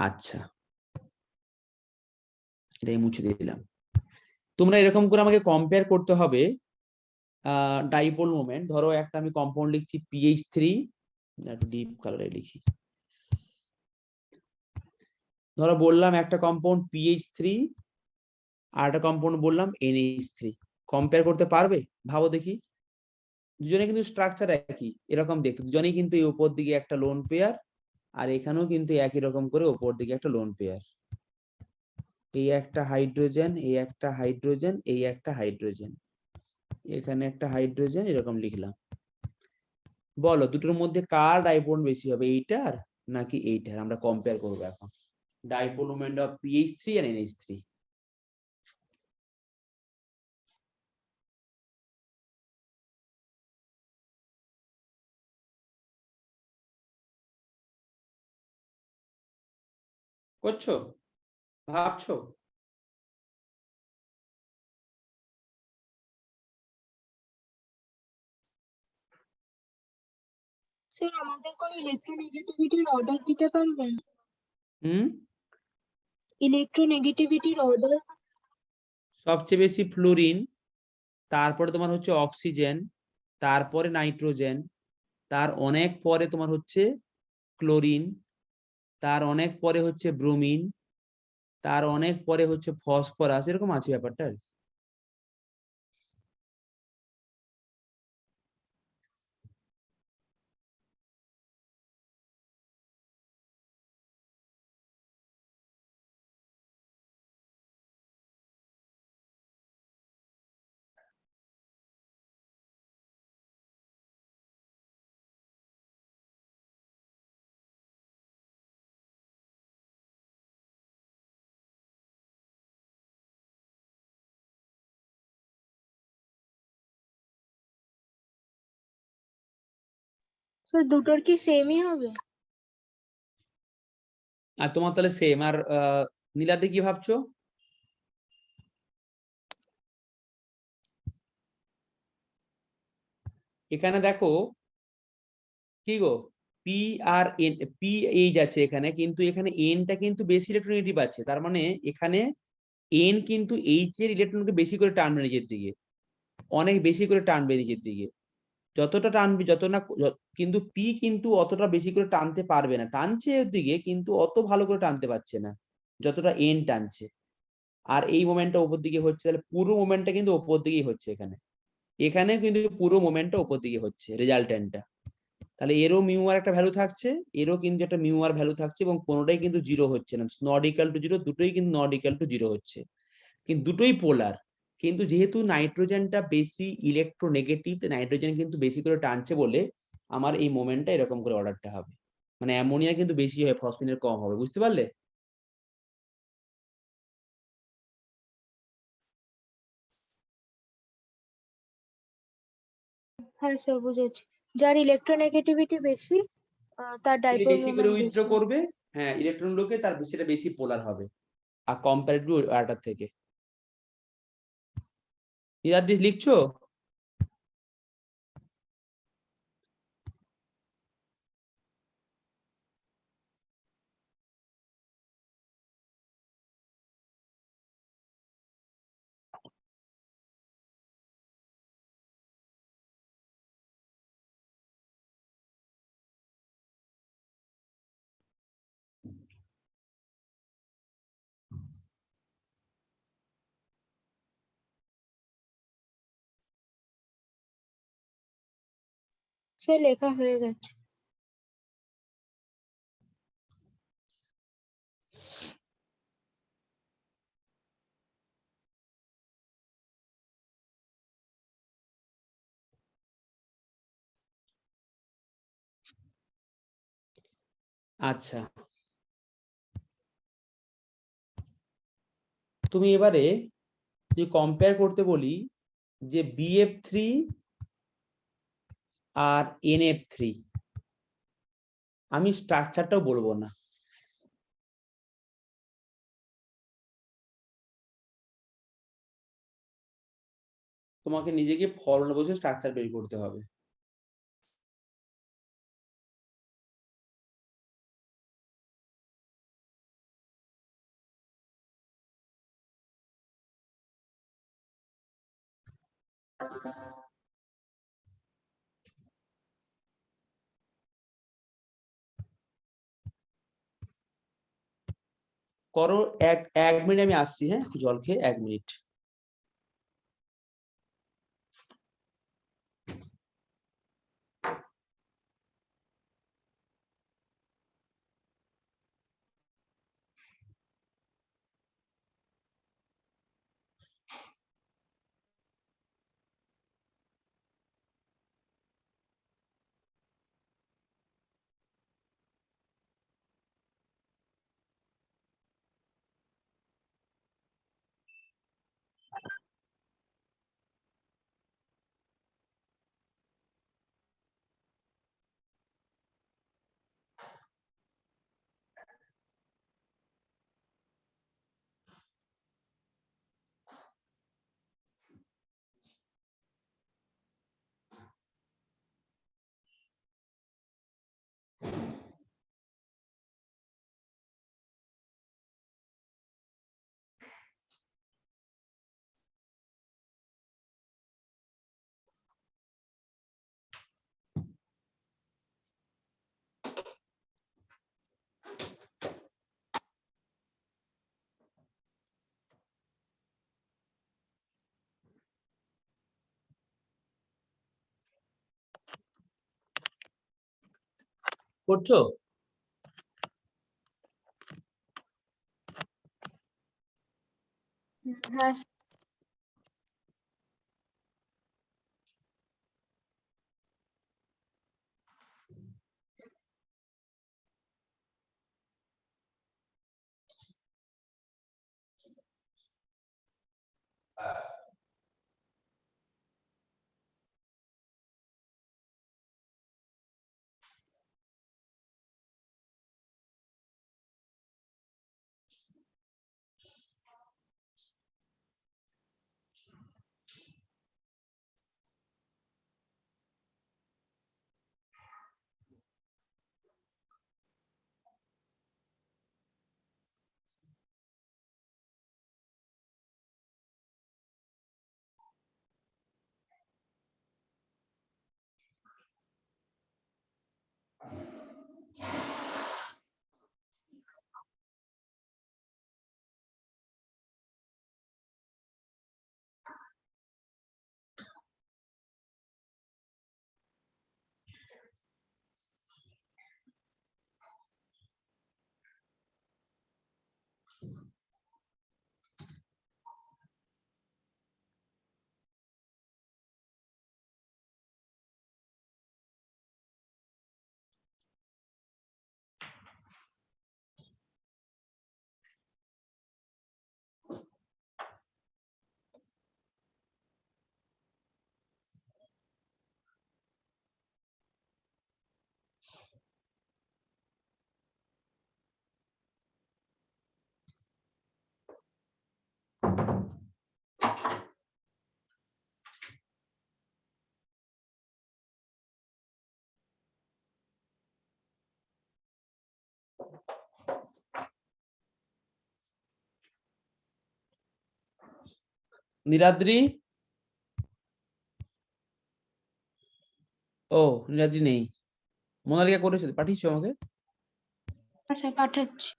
আচ্ছা, এটাই মুছে দিলাম। তোমরা এরকম করে আমাকে কম্পেয়ার করতে হবে ডাইপোল মোমেন্ট। ধরো একটা আমি কম্পাউন্ড লিখছি PH3, একটু ডিপ কালারে লিখি। ধরো বললাম একটা কম্পাউন্ড PH3 আর একটা কম্পাউন্ড বললাম NH3, কম্পেয়ার করতে পারবে? ভাবো দেখি। দুজনে কিন্তু স্ট্রাকচার একই, এরকম দেখতে, দুজনেই কিন্তু এই উপর দিকে একটা লোন পেয়ার, আর এখানেও কিন্তু একই রকম করে উপর দিকে একটা লোন পেয়ার। এই একটা হাইড্রোজেন, এই একটা হাইড্রোজেন, এই একটা হাইড্রোজেন, এখানে একটা হাইড্রোজেন, এরকম লিখলাম। বলো দুটোর মধ্যে কার ডাইপোল বেশি হবে, এইটার নাকি এইটার? আমরা কম্পেয়ার করবো এখন dipole moment of PH3 R NH3। করছো, ভাবছো? স্যার আমাদের কোনো ইলেকট্রোনেগেটিভিটির অর্ডার দিতে পারবেন? হুম, ইলেকট্রোনেগেটিভিটির অর্ডার? সবচেয়ে বেশি ফ্লোরিন, তারপরে তোমার হচ্ছে অক্সিজেন, তারপরে নাইট্রোজেন, তার অনেক পরে তোমার হচ্ছে ক্লোরিন, তার অনেক পরে হচ্ছে ব্রোমিন, তার অনেক পরে হচ্ছে ফসফরাস, এরকম আছে ব্যাপারটা। স্যার দুটোর কি সেমই হবে? আর তোমার তাহলে সেম। আর নীলাদি কি ভাবছো? এখানে দেখো কি গো, P R N, P H আছে এখানে, কিন্তু এখানে এনটা কিন্তু বেশি ইলেকট্রোনেগেটিভ আছে, তার মানে এখানে এন কিন্তু এইচ এর ইলেকট্রনকে বেশি করে টানবে নিজের দিকে, অনেক বেশি করে টানবে নিজের দিকে। যতটা টানবে যত না কিন্তু পি কিন্তু অতটা বেশি করে টানতে পারবে না, টানছে এর দিকে কিন্তু অত ভালো করে টানতে পারছে না যতটা এন টানছে। আর এই মোমেন্টটা উপর দিকে হচ্ছে, তাহলে পুরো মোমেন্টটা কিন্তু উপর দিকেই হচ্ছে এখানে, এখানে কিন্তু পুরো মোমেন্টটা উপর দিকে হচ্ছে রেজাল্টেন্টটা। তাহলে এরও মিউ আর একটা ভ্যালু থাকছে, এরও কিন্তু একটা মিউ আর ভ্যালু থাকছে, এবং কোনোটাই কিন্তু জিরো হচ্ছে না, নট ইকুয়াল টু জিরো, দুটোই কিন্তু নট ইকুয়াল টু জিরো হচ্ছে, কিন্তু দুটোই পোলার। কিন্তু যেহেতু নাইট্রোজেনটা বেশি ইলেকট্রোনেগেটিভ, নাইট্রোজেন কিন্তু বেশি করে টানছে বলে আমার এই মোমেন্টটা এরকম করে অর্ডারটা হবে, মানে অ্যামোনিয়া কিন্তু বেশি হয়, ফসফিনের কম হবে, বুঝতে পারলে? হ্যাঁ স্যার বুঝেছি। যার ইলেকট্রোনেগেটিভিটি বেশি তার ডাইপোল বেশি করে মোমেন্ট উইথড্র বেশি। করবে, হ্যাঁ ইলেকট্রন গুলোকে, তার সেটা বেশি পোলার হবে আর কম্পারেটিভ আরেকটার থেকে। নিরাদি লিখছো? সে লেখা হয়ে গেছে। আচ্ছা, তুমি এবারে যদি কম্পেয়ার করতে বলি যে BF3 আর NF3, আমি স্ট্রাকচারটাও বলবো না, তোমাকে নিজেকে ফর্মুলা বসে স্ট্রাকচার বের করতে হবে। করো, এক এক মিনিট আমি আসছি, হ্যাঁ একটু জল খেয়ে 1 মিনিট। করছো? হ্যাঁ নীলাদ্রি, ও নীলাদ্রি নেই। মোনালিকা করেছো, পাঠিয়েছো আমাকে? আচ্ছা পাঠাচ্ছি।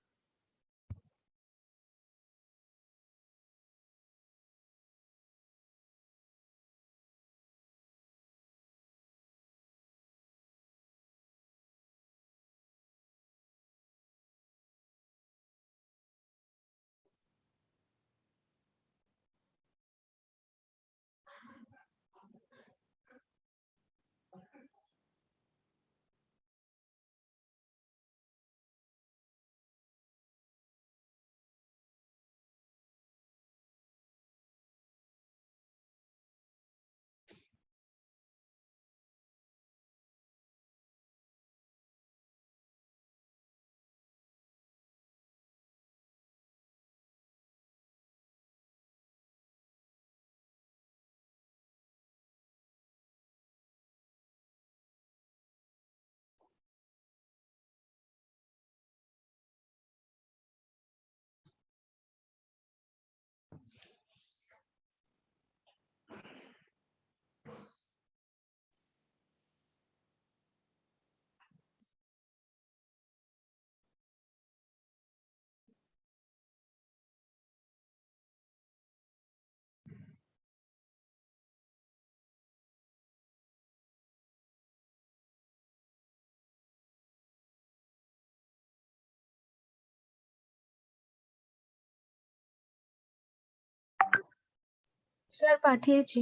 স্যার পাঠিয়েছি।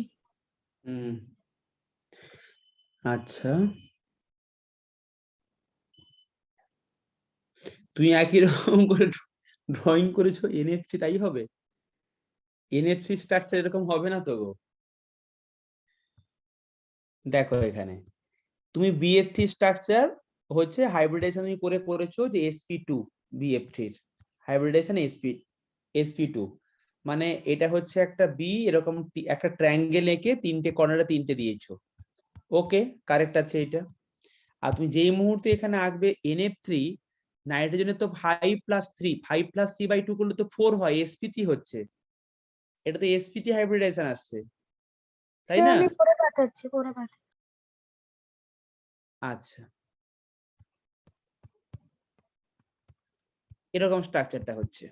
হুম, আচ্ছা, তুমি একই রকম করে ড্রয়িং করেছো এনএফসি, তাই হবে? এনএফসি স্ট্রাকচার এরকম হবে না তো গো। দেখো এখানে তুমি বিএফ3 স্ট্রাকচার হচ্ছে হাইব্রিডাইজেশন তুমি করেছো যে sp2, বিএফ3 হাইব্রিডাইজেশন sp2, মানে এটা হচ্ছে একটা বি, এরকম একটা ট্রায়াঙ্গেল এঁকে তিনটে কর্নারে তিনটে দিয়েছো। ওকে, কারেক্ট আছে এটা। আর তুমি যেই মুহূর্তে এখানে আঁকবে NF3, নাইট্রোজেনের তো 5+3, 5+3/2 করলে তো 4 হয়, sp3 হচ্ছে, এটা তো sp3 হাইব্রিডাইজেশন আসছে, তাই স্যার না? আমি করে পাঠাচ্ছি, করে পাঠাচ্ছি। আচ্ছা, এরকম স্ট্রাকচারটা হচ্ছে।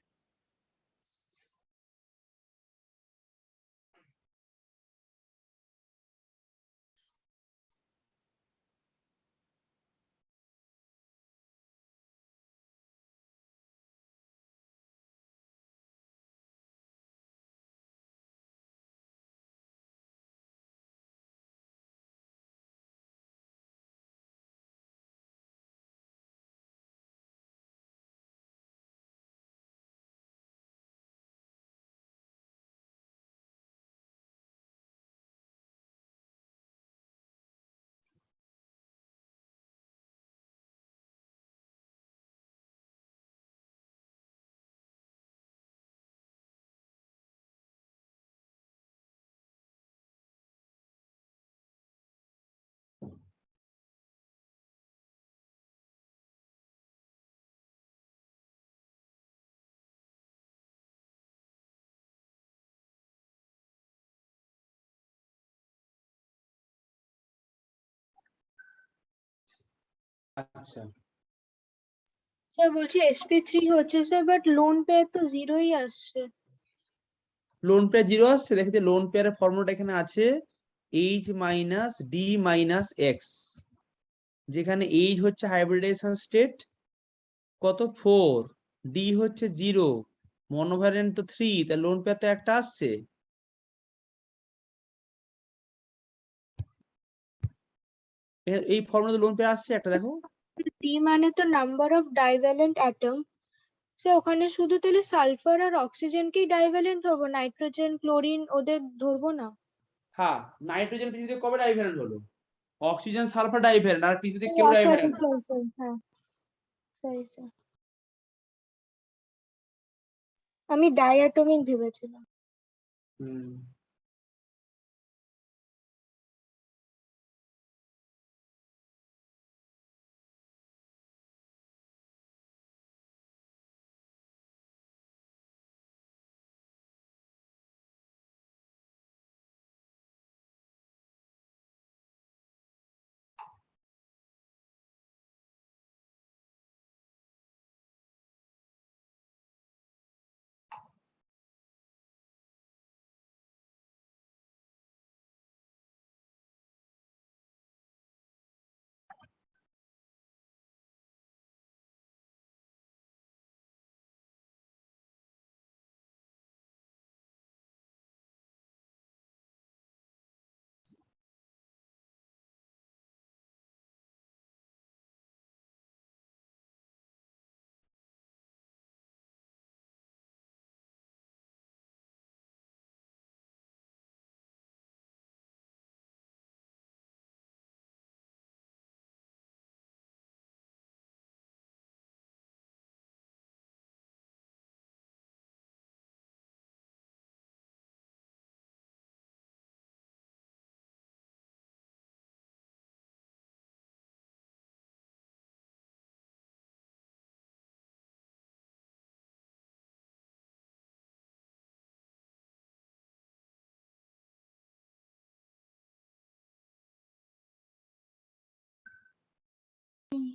আচ্ছা, স্যার বলছি sp3 হচ্ছে স্যার, বাট লোন পেয়ার তো জিরোই আসছে। লোন পেয়ার জিরো আসছে, দেখেছি লোন পেয়ারের ফর্মুলাটা এখানে আছে, H - D - X, যেখানে H হচ্ছে হাইব্রিডাইজেশন স্টেট, কত 4, ডি হচ্ছে 0, মনোভ্যারিয়েন্ট তো 3, তা লোন পেয়ার তো একটা আসছে। এই ফর্মুলা লোন পেয়ার আসছে একটা, দেখো। ডি মানে তো number of divalent atom. Sir ওখানে শুধু তাহলে সালফার আর অক্সিজেনকেই ডাইভ্যালেন্ট ধরবো, নাইট্রোজেন ক্লোরিন ওদের ধরবো না? হ্যাঁ, নাইট্রোজেন পৃথিবীতে কবে ডাইভ্যালেন্ট হলো? অক্সিজেন সালফার ডাইভ্যালেন্ট, আর পৃথিবীতে কেউ সরি ডাইভ্যালেন্ট না। স্যার, স্যার হ্যাঁ, সরি স্যার, আমি ডাইঅ্যাটমিক ভেবেছিলাম। হুম।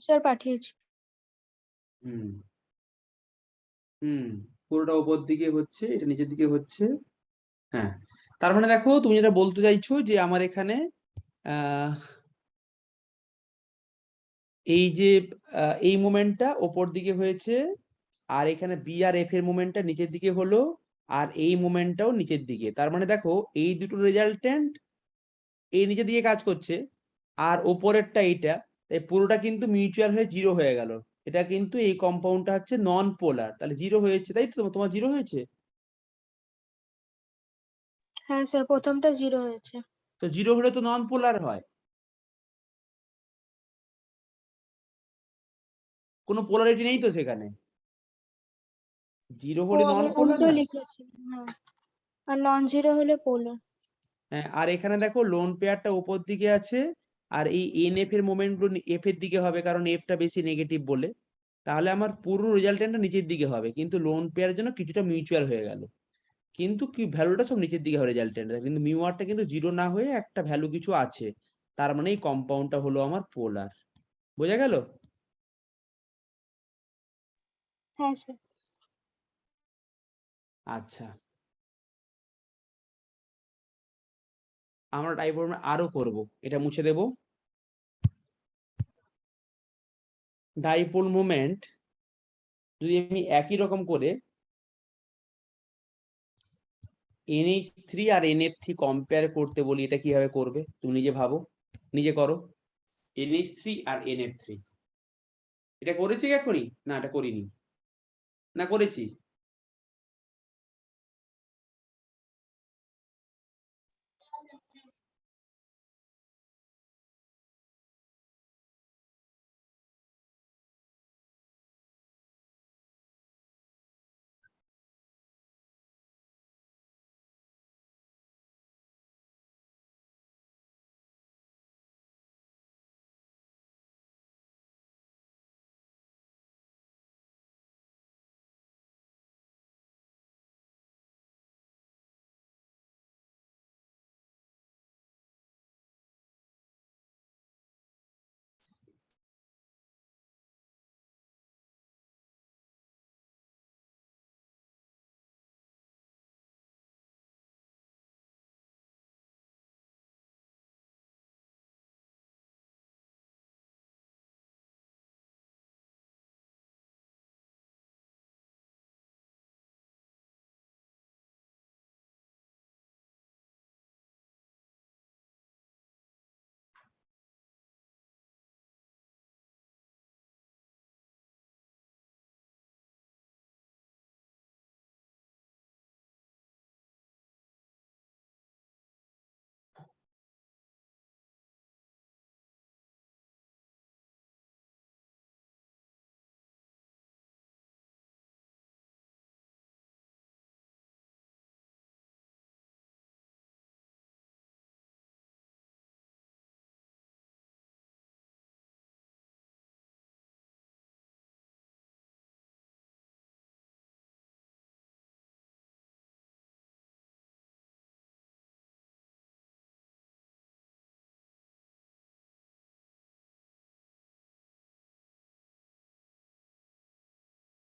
স্যার পাঠিয়েছি। হুম হুম পুরোটা উপর দিকে হচ্ছে, এটা নিচের দিকে হচ্ছে। হ্যাঁ, তার মানে দেখো তুমি যেটা বলতে চাইছো যে আমার এখানে আহ এই যে এই মোমেন্টটা ওপর দিকে হয়েছে, আর এখানে বি আর এফ এর মোমেন্টটা নিচের দিকে হলো, আর এই মোমেন্টটাও নিচের দিকে। তার মানে দেখো এই দুটো রেজাল্টেন্ট এই নিচের দিকে কাজ করছে, আর ওপরেরটা এইটা, তাই পুরোটা কিন্তু মিউচুয়াল হয়ে জিরো হয়ে গেল। এটা কিন্তু এই কম্পাউন্ডটা হচ্ছে নন পোলার, তাহলে জিরো হয়েছে, তাই তো? তোমার জিরো হয়েছে। হ্যাঁ স্যার, প্রথমটা 0 হয়েছে। তো জিরো হলে তো নন পোলার হয়, কোনো পোলারিটি নেই তো সেখানে, জিরো ও হলে নন আমি পোলার উল্টো না। লিখেছি। হ্যাঁ, আর নন জিরো হলে পোলার। হ্যাঁ, আর এখানে দেখো লোন পেয়ারটা উপর দিকে আছে, আর এই এন এফ এর মোমেন্ট গুলো এফ এর দিকে হবে, কারণ এফটা বেশি নেগেটিভ বলে। তাহলে আমার পুরো রেজাল্টেন্টটা নিচের দিকে হবে, কিন্তু লোন পেয়ারের জন্য কিছুটা মিউচুয়াল হয়ে গেল, কিন্তু কি ভ্যালুটা সব নিচের দিকে হবে রেজাল্টেন্ট, কিন্তু মিউ আরটা কিন্তু জিরো না হয়ে একটা ভ্যালু কিছু আছে। তার মানে এই কম্পাউন্ডটা হলো আমার পোলার। বোঝা গেল? হ্যাঁ স্যার। আচ্ছা, আমরা টাইপ আরো করব, এটা মুছে দেব। ডাইপোল মোমেন্ট যদি আমি একই রকম করে NH3 আর NF3 কম্পেয়ার করতে বলি, এটা কিভাবে করবে তুমি নিজে ভাবো, নিজে করো। NH3 আর NF3, এটা করেছি এখনই? না, এটা করিনি। না, করেছি।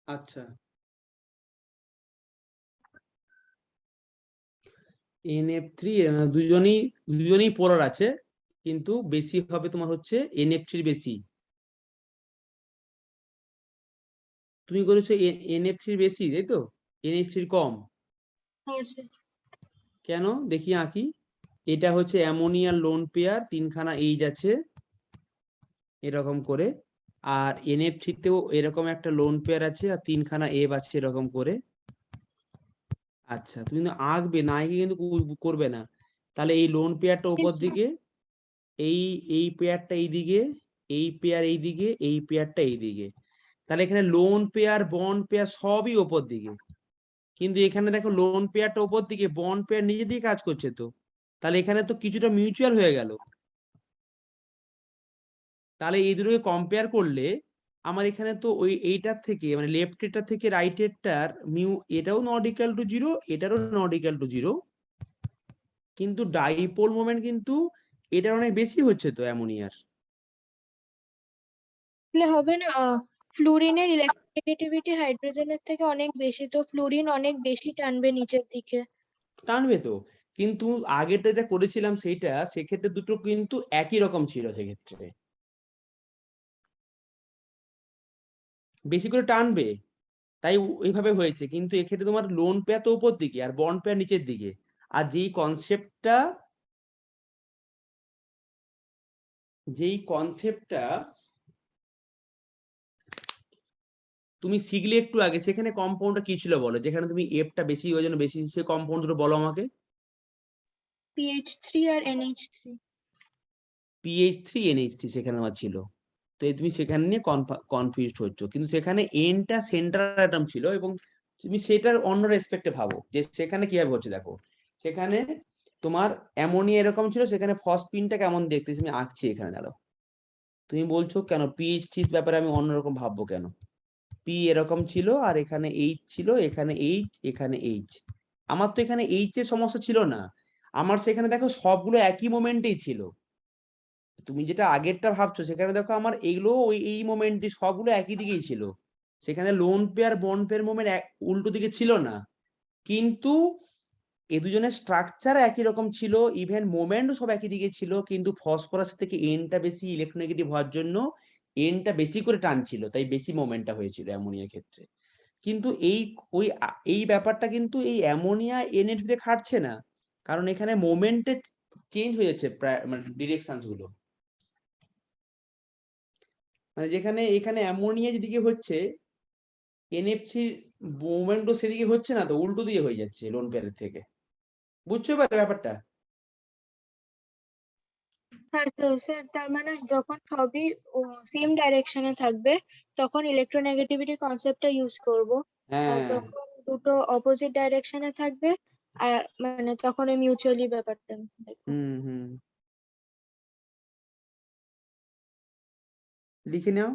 আচ্ছা, NF3 দুজনেই দুজনেই পোলার আছে, কিন্তু বেশি হবে তোমার হচ্ছে NF3 বেশি। তুমি করেছো NF3 বেশি, তাই তো? NH3 কম। হ্যাঁ স্যার। কেন দেখি আঁকি। এটা হচ্ছে অ্যামোনিয়ার লোন পেয়ার, তিনখানা এইচ আছে এরকম করে, আর NF3 তেও এরকম একটা লোন পেয়ার আছে আর তিনখানা এফ আছে এরকম করে। আচ্ছা, তুমি কিন্তু আঁকবে, না এঁকে কিন্তু করবে না। তাহলে এই লোন পেয়ারটা উপর দিকে, এই এই পেয়ারটা এই দিকে, এই পেয়ার এই দিকে, এই পেয়ারটা এই দিকে। তাহলে এখানে লোন পেয়ার বন্ড পেয়ার সবই ওপর দিকে, কিন্তু এখানে দেখো লোন পেয়ারটা উপর দিকে, বন্ড পেয়ার নিজে দিয়ে কাজ করছে তো, তাহলে এখানে তো কিছুটা মিউচুয়াল হয়ে গেল। তাহলে এই দুটোকে কম্পেয়ার করলে আমার এখানে তো ওই এইটার থেকে মানে লেফট এটার থেকে রাইট এরটার মিউ এটাও নট ইকুয়াল টু জিরো, এটারও নট ইকুয়াল টু জিরো, কিন্তু ডাইপোল মোমেন্ট কিন্তু এটার অনেক বেশি হচ্ছে তো অ্যামোনিয়ার। তাহলে হবে না, ফ্লুরিনের ইলেকট্রোনেগেটিভিটি হাইড্রোজেনের থেকে অনেক বেশি, তো ফ্লুরিন অনেক বেশি টানবে নিচের দিকে। টানবে তো, কিন্তু আগেরটা যেটা করেছিলাম সেইটা, সেক্ষেত্রে দুটো কিন্তু একই রকম ছিল, সেক্ষেত্রে বেশি করে টানবে, তাই ওইভাবে হয়েছে। কিন্তু এক্ষেত্রে তোমার লোন পেয়ার তো উপর দিকে আর বন্ড পেয়ার নিচের দিকে। আর যেই কনসেপ্টটা তুমি শিখলে একটু আগে, সেখানে কম্পাউন্ডটা কি ছিল বলো, যেখানে তুমি এফটা বেশি ওই জন্য বেশি, সে কম্পাউন্ড দুটো বলো আমাকে। PH3 আর NH3। PH3 NH3 সেখানে আমার ছিল। তো এই তুমি সেখানে নিয়ে কনফিউজড হচ্ছ, কিন্তু সেখানে এনটা সেন্ট্রাল অ্যাটম ছিল, এবং তুমি সেটার অন্য রেসপেক্টে ভাবো যে সেখানে কিভাবে হচ্ছে। দেখো সেখানে তোমার অ্যামোনিয়া এরকম ছিল, সেখানে ফসফিনটা কেমন দেখতে আমি আঁকছি এখানে, দাঁড়াও। তুমি বলছো কেন PH3 ব্যাপারে আমি অন্যরকম ভাববো কেন? পি এরকম ছিল, আর এখানে এইচ ছিল, এখানে এইচ, এখানে এইচ। আমার তো এখানে এইচ এর সমস্যা ছিল না, আমার সেখানে দেখো সবগুলো একই মোমেন্টেই ছিল। তুমি যেটা আগেরটা ভাবছো, সেখানে দেখো আমার এগুলো ওই এই মোমেন্টে সবগুলো একই দিকেই ছিল। সেখানে lone pair bond pair moment উল্টো দিকে ছিল না, কিন্তু এই দুজনের স্ট্রাকচার একই রকম ছিল, ইভেন মোমেন্টও সব একই দিকে ছিল, কিন্তু ফসফরাস থেকে এনটা বেশি ইলেকট্রোনেগেটিভ হওয়ার জন্য এনটা বেশি করে টানছিল, তাই বেশি মোমেন্টটা হয়েছিল অ্যামোনিয়ার ক্ষেত্রে। কিন্তু এই ব্যাপারটা কিন্তু এই অ্যামোনিয়া এনএইচ দিয়ে খাটছে না, কারণ এখানে মোমেন্টে চেঞ্জ হয়ে যাচ্ছে প্রায়, মানে ডিরেকশনস গুলো। মানে যেখানে এখানে অ্যামোনিয়া যেদিকে হচ্ছে, এনএফসি মোমেন্টও সেদিকে হচ্ছে না, তো উল্টো দিয়ে হয়ে যাচ্ছে লোন পেয়ারের থেকে। বুঝছো এবার ব্যাপারটা? হ্যাঁ, তো তার মানে যখন সবই সেম ডাইরেকশনে থাকবে তখন ইলেকট্রোনেগেটিভিটি কনসেপ্টটা ইউজ করব। আর হ্যাঁ। যখন দুটো অপোজিট ডাইরেকশনে থাকবে, আর মানে তখন ওই মিউচুয়ালি ব্যাপারটা দেখবো। হুম হুম, লিখে নাও।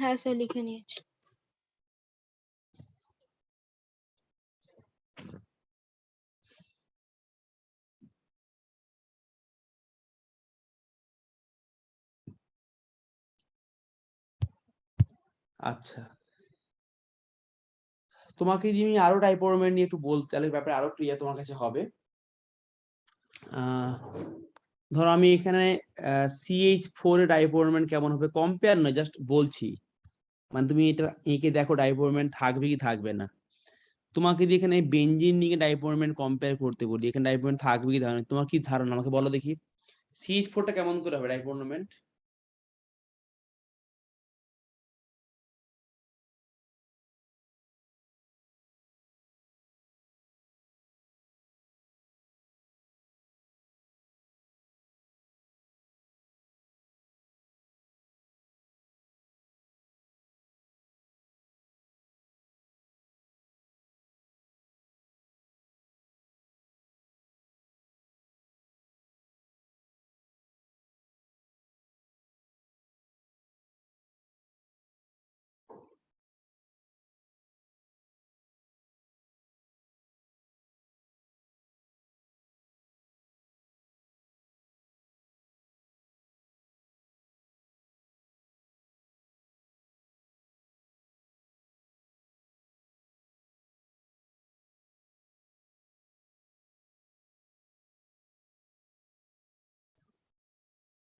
হ্যাঁ স্যার, লিখে নিয়েছি। আচ্ছা, তোমাকে যদি আমি আরো ডাইপোরমেন্ট নিয়ে একটু বলতে, তাহলে ব্যাপারে আরো ক্লিয়ার তোমার কাছে হবে। আহ ধরো আমি এখানে CH4 এর ডাইপোরমেন্ট কেমন হবে, কম্পেয়ার নয়, জাস্ট বলছি। মানে তুমি এটা এঁকে দেখো ডাইপোরমেন্ট থাকবে কি থাকবে না। তোমাকে যদি এখানে বেঞ্জিন নিয়ে ডাইপোরমেন্ট কম্পেয়ার করতে বলি, এখানে ডাইপোরমেন্ট থাকবে কি ধারণা, তোমার কি ধারণা আমাকে বলো দেখি। CH4টা কেমন করে হবে ডাইপোরমেন্ট?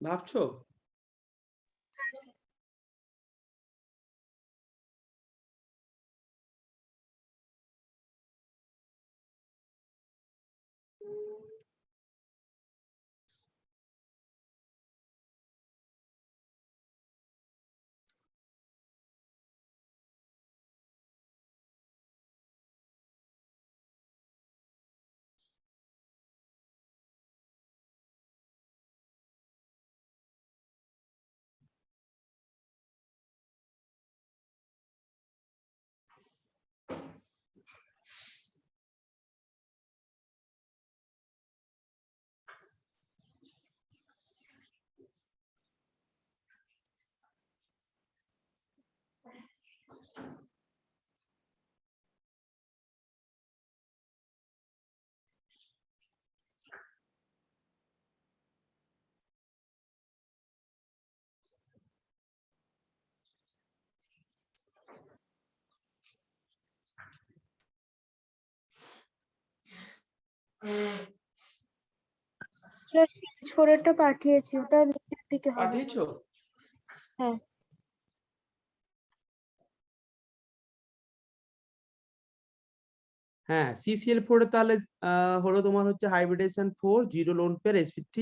ভাবছো? স্যার CH4 এরটা পাঠিয়েছি, ওটা নিচের দিকে হবে। পাঠিয়েছো? হ্যাঁ। হ্যাঁ, CCl4 এ তাহলে হলো তোমার হচ্ছে হাইব্রিডেশন 4 জিরো লোন পেয়ার sp3।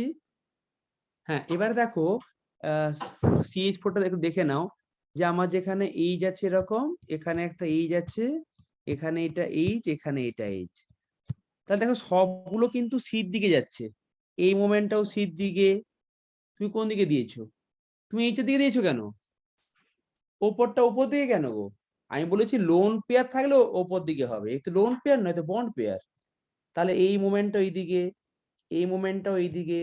হ্যাঁ, এবারে দেখো CH4 টা একটু দেখে নাও যে আমার যেখানে এইচ আছে এরকম, এখানে একটা এইচ আছে, এখানে এটা এইচ, এখানে এটা এইচ। তাহলে দেখো সবগুলো কিন্তু সির দিকে যাচ্ছে। এই মোমেন্টটাও সির দিকে। তুমি কোন দিকে দিয়েছো? তুমি এইচের দিকে দিয়েছো কেন? ওপরটা ওপর দিকে কেন গো? আমি বলেছি লোন পেয়ার থাকলে ওপর দিকে হবে, এই তো লোন পেয়ার নয়, তো বন্ড পেয়ার। তাহলে এই মোমেন্টটা এইদিকে, এই মোমেন্টটাও এইদিকে,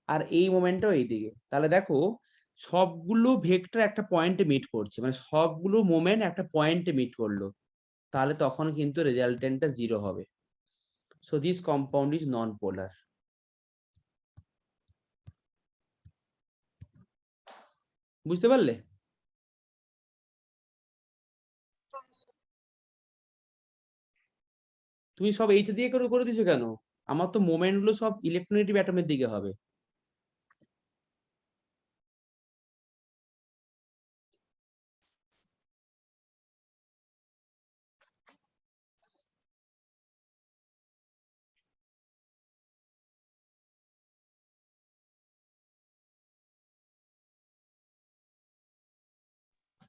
আর এই মোমেন্টটাও এইদিকে। তাহলে দেখো সবগুলো ভেক্টর একটা পয়েন্টে মিট করছে, মানে সবগুলো মোমেন্ট একটা পয়েন্টে মিট করলো। তাহলে তখন কিন্তু রেজাল্টেন্টটা 0 হবে। সো দিস কম্পাউন্ড ইজ নন পোলার। বুঝতে পারলে? তুমি সব এইচ দিয়ে করে করে দিছো কেন? আমার তো মোমেন্ট গুলো সব ইলেকট্রোনেগেটিভ অ্যাটমের দিকে হবে।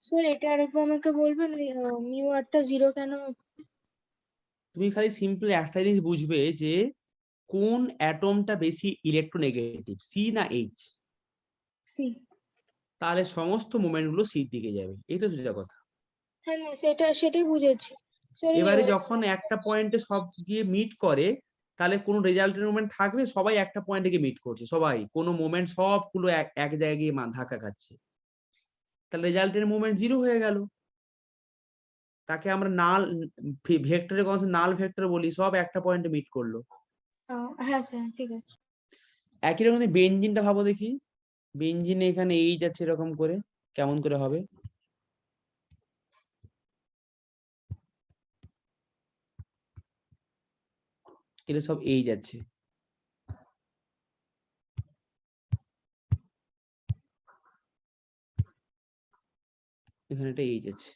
স্যার এটা আরেকবার আমাকে বলবেন, মিউ আরটা 0 কেন? তুমি খালি সিম্পল একটা জিনিস বুঝবে যে কোন অ্যাটমটা বেশি ইলেকট্রোনেগেটিভ, সি না এইচ। সি। তাহলে সমস্ত মোমেন্ট গুলো সির দিকে যাবে, এই তো সোজা কথা। হ্যাঁ না, সেটাই বুঝেছি স্যার। এবারে যখন একটা পয়েন্টে সব গিয়ে মিট করে, তাহলে কোনো রেজাল্টের মোমেন্ট থাকবে? সবাই একটা পয়েন্টে গিয়ে মিট করছে, সবাই কোনো মোমেন্ট সবগুলো এক এক জায়গায় গিয়ে ধাক্কা খাচ্ছে। তাহলে রেজাল্টের মোমেন্ট 0 হয়ে গেল। তাকে আমরা নাল ভেক্টরের কথা নাল ভেক্টর বলি, সব একটা পয়েন্টে মিট করলো। হ্যাঁ স্যার, ঠিক আছে। একই রকম বেঞ্জিনটা ভাবো দেখি। বেঞ্জিনে এখানে এইচ আছে এরকম করে, কেমন করে হবে? এটা সব এইচ আছে, এখানে একটা এইচ আছে।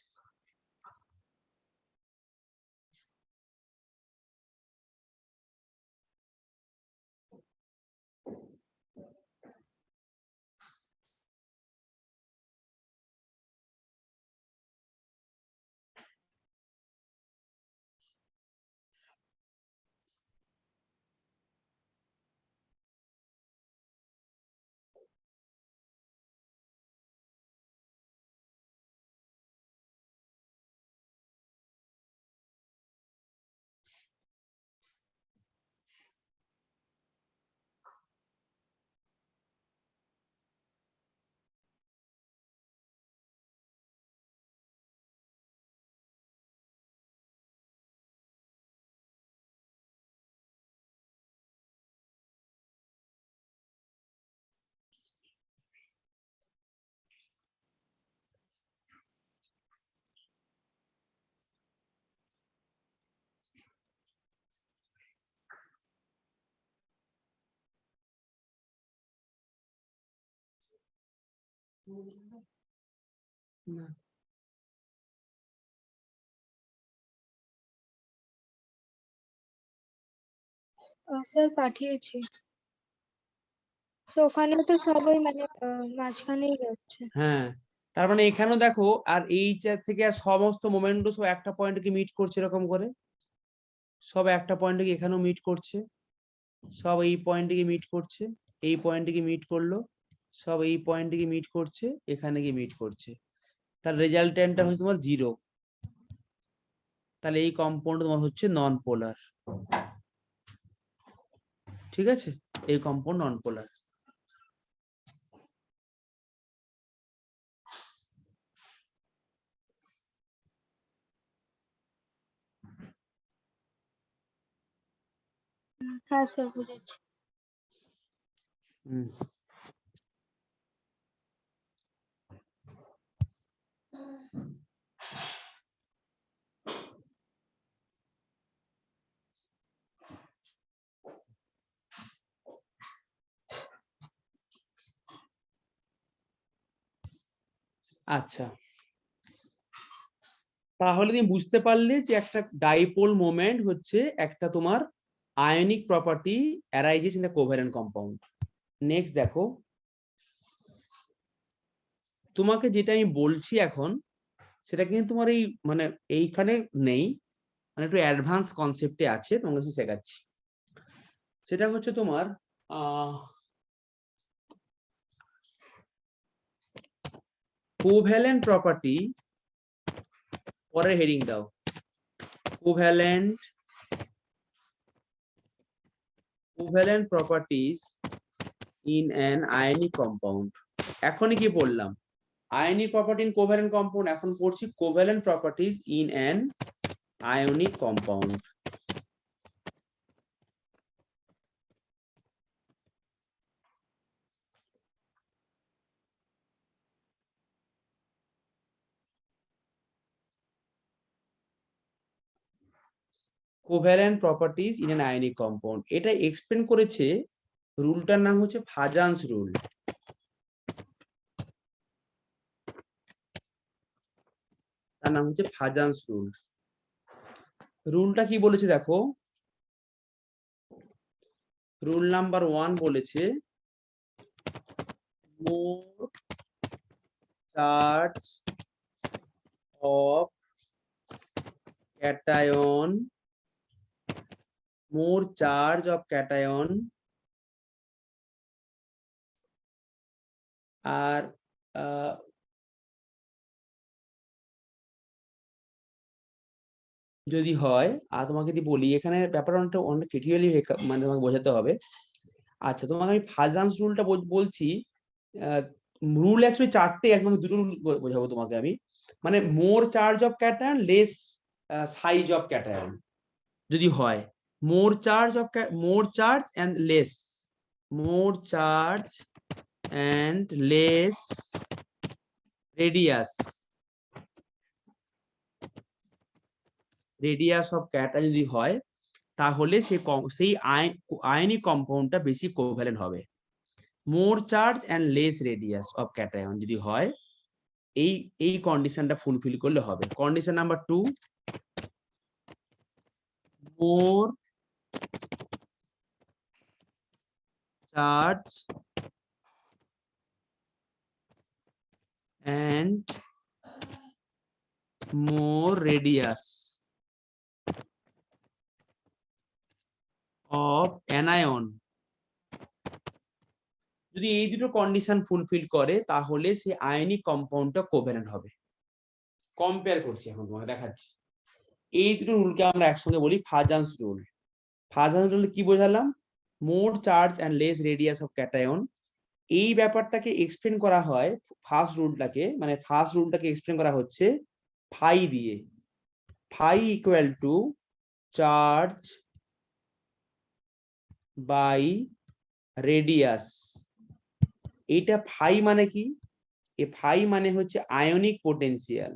না, স্যার পাঠিয়েছি। তো ওখানে তো সবাই মানে মাঝখানেই যাচ্ছে। হ্যাঁ, তার মানে এখানেও দেখো, আর এইচ থেকে আর সমস্ত মোমেন্ট সব একটা পয়েন্টকে মিট করছে এরকম করে, সব একটা পয়েন্টে এখানেও মিট করছে, সব এই পয়েন্টে মিট করছে, এই পয়েন্টে মিট করলো, সব এই পয়েন্টে মিট করছে, এখানে গিয়ে মিট করছে। তার রেজাল্টেন্টটা হচ্ছে তোমার 0। তাহলে এই কম্পাউন্ড তোমার হচ্ছে নন পোলার। ঠিক আছে, এই কম্পাউন্ড নন পোলার। হ্যাঁ স্যার, বুঝেছি। হুম। আচ্ছা, তাহলে তুমি বুঝতে পারলে যে একটা ডাইপোল মোমেন্ট হচ্ছে একটা তোমার ionic property arises in the covalent compound. Next দেখো, তোমাকে যেটা আমি বলছি এখন সেটা কিন্তু তোমার এই মানে এইখানে নেই, মানে একটু অ্যাডভান্স কনসেপ্টে আছে, তোমাকে কিছু শেখাচ্ছি। সেটা হচ্ছে তোমার কোভ্যালেন্ট প্রপার্টি, পরের হেডিং দাও, covalent properties in an ionic compound. এখনই কি বললাম? Ionic property in covalent compound, এখন পড়ছি covalent properties in an ionic compound. Covalent properties in an ionic compound, এটা এক্সপ্লেন করেছে, রুলটার নাম হচ্ছে ফাজান্স রুল। তার নাম হচ্ছে ফাজান্স রুল। রুলটা কি বলেছে দেখো, রুল নাম্বার 1 বলেছে more charge of cation, more charge of cation আর যদি হয়, আর তোমাকে যদি বলি এখানে ব্যাপারটা অনেক ক্রিটিক্যালি মানে তোমাকে বোঝাতে হবে। আচ্ছা, তোমাকে আমি ফাজান্স রুলটা বলছি। রুল অ্যাকচুয়ালি 4টে, এখন দুটো রুল বোঝাবো তোমাকে আমি। মানে more charge of cation less size of cation যদি হয়, more charge and less, more charge and less radius of cation যদি হয়, তাহলে সেই আয়নিক কম্পাউন্ডটা বেশি কোভ্যালেন্ট হবে। More charge and less radius of cation যদি হয়, এই কন্ডিশনটা ফুলফিল করলে হবে। Condition number 2, more charge and more radius of anion, যদি এই দুটো কন্ডিশন ফুলফিল করে তাহলে সেই আয়নিক কম্পাউন্ডটা কোভ্যালেন্ট হবে। কম্পেয়ার করছি, এখন তোমাকে দেখাচ্ছি। এই দুটো রুলকে আমরা একসঙ্গে বলি ফাজান্স রুল। ফাজান্স রুল কি বোঝালাম? More charge and less radius of cation, এই ব্যাপারটাকে এক্সপ্লেন করা হয় ফার্স্ট রুলটাকে এক্সপ্লেন করা হচ্ছে ফাই দিয়ে। Phi equal to charge by radius. এইটা ফাই মানে কি? ফাই মানে হচ্ছে আয়নিক পোটেনশিয়াল।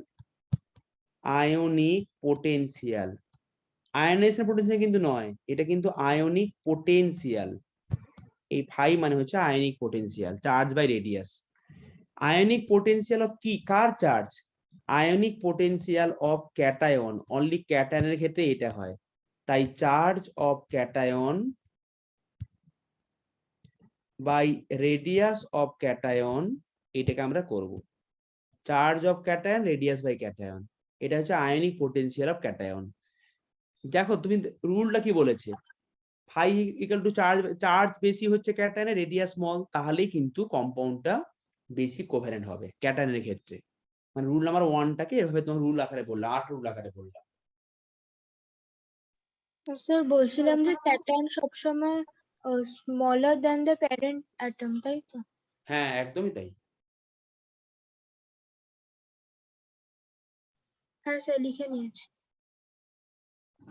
আয়নাইজেশন পোটেনশিয়াল কিন্তু নয়, এটা কিন্তু আয়নিক পোটেনশিয়াল। এই ফাই মানে হচ্ছে ionic potential, charge by radius. Ionic potential of কি, কার charge? Ionic potential of cation, only ক্যাটায়নের ক্ষেত্রে এটা হয়। তাই charge of cation by radius of cation, এটাকে আমরা করব charge of cation radius by cation. এটা হচ্ছে আয়নিক পোটেনশিয়াল অফ ক্যাটায়ন। দেখো তুমি রুলটা কি বলেছে, ফাই ইকুয়াল টু চার্জ বেশি হচ্ছে ক্যাটায়নের, রেডিয়াস স্মল, তাহলেই কিন্তু কম্পাউন্ডটা বেশি কোভ্যালেন্ট হবে ক্যাটায়নের ক্ষেত্রে। মানে রুল নাম্বার 1টাকে এভাবে তোমার রুল আকারে বললাম, 8 রুল আকারে বললাম। স্যার বলছিলাম যে ক্যাটায়ন সবসময় smaller than the parent atom, তাই তো? হ্যাঁ, একদমই তাই। হ্যাঁ স্যার, লিখে নিয়েছি।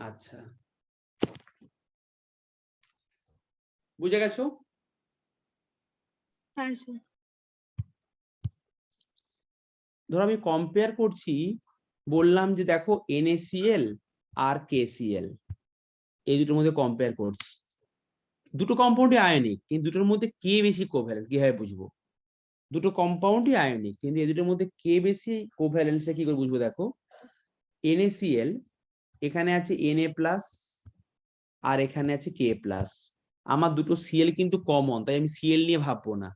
আচ্ছা, বুঝে গেছো? হ্যাঁ স্যার। ধরো আমি কম্পেয়ার করছি, বললাম যে দেখো NaCl আর KCl, এই দুটোর মধ্যে কম্পেয়ার করছি। দুটো কম্পাউন্ডই আয়নিক, কিন্তু দুটোর মধ্যে কে বেশি কোভ্যালেন্ট কিভাবে বুঝবো? দুটো কম্পাউন্ডই আয়নিক, কিন্তু এই দুটোর মধ্যে কে বেশি কোভ্যালেন্সটা কি করে বুঝবো? দেখো NaCl এখানে আছে Na+ আর এখানে আছে K+। আমার দুটো Cl কিন্তু কমন, তাই আমি Cl নিয়ে ভাববো না।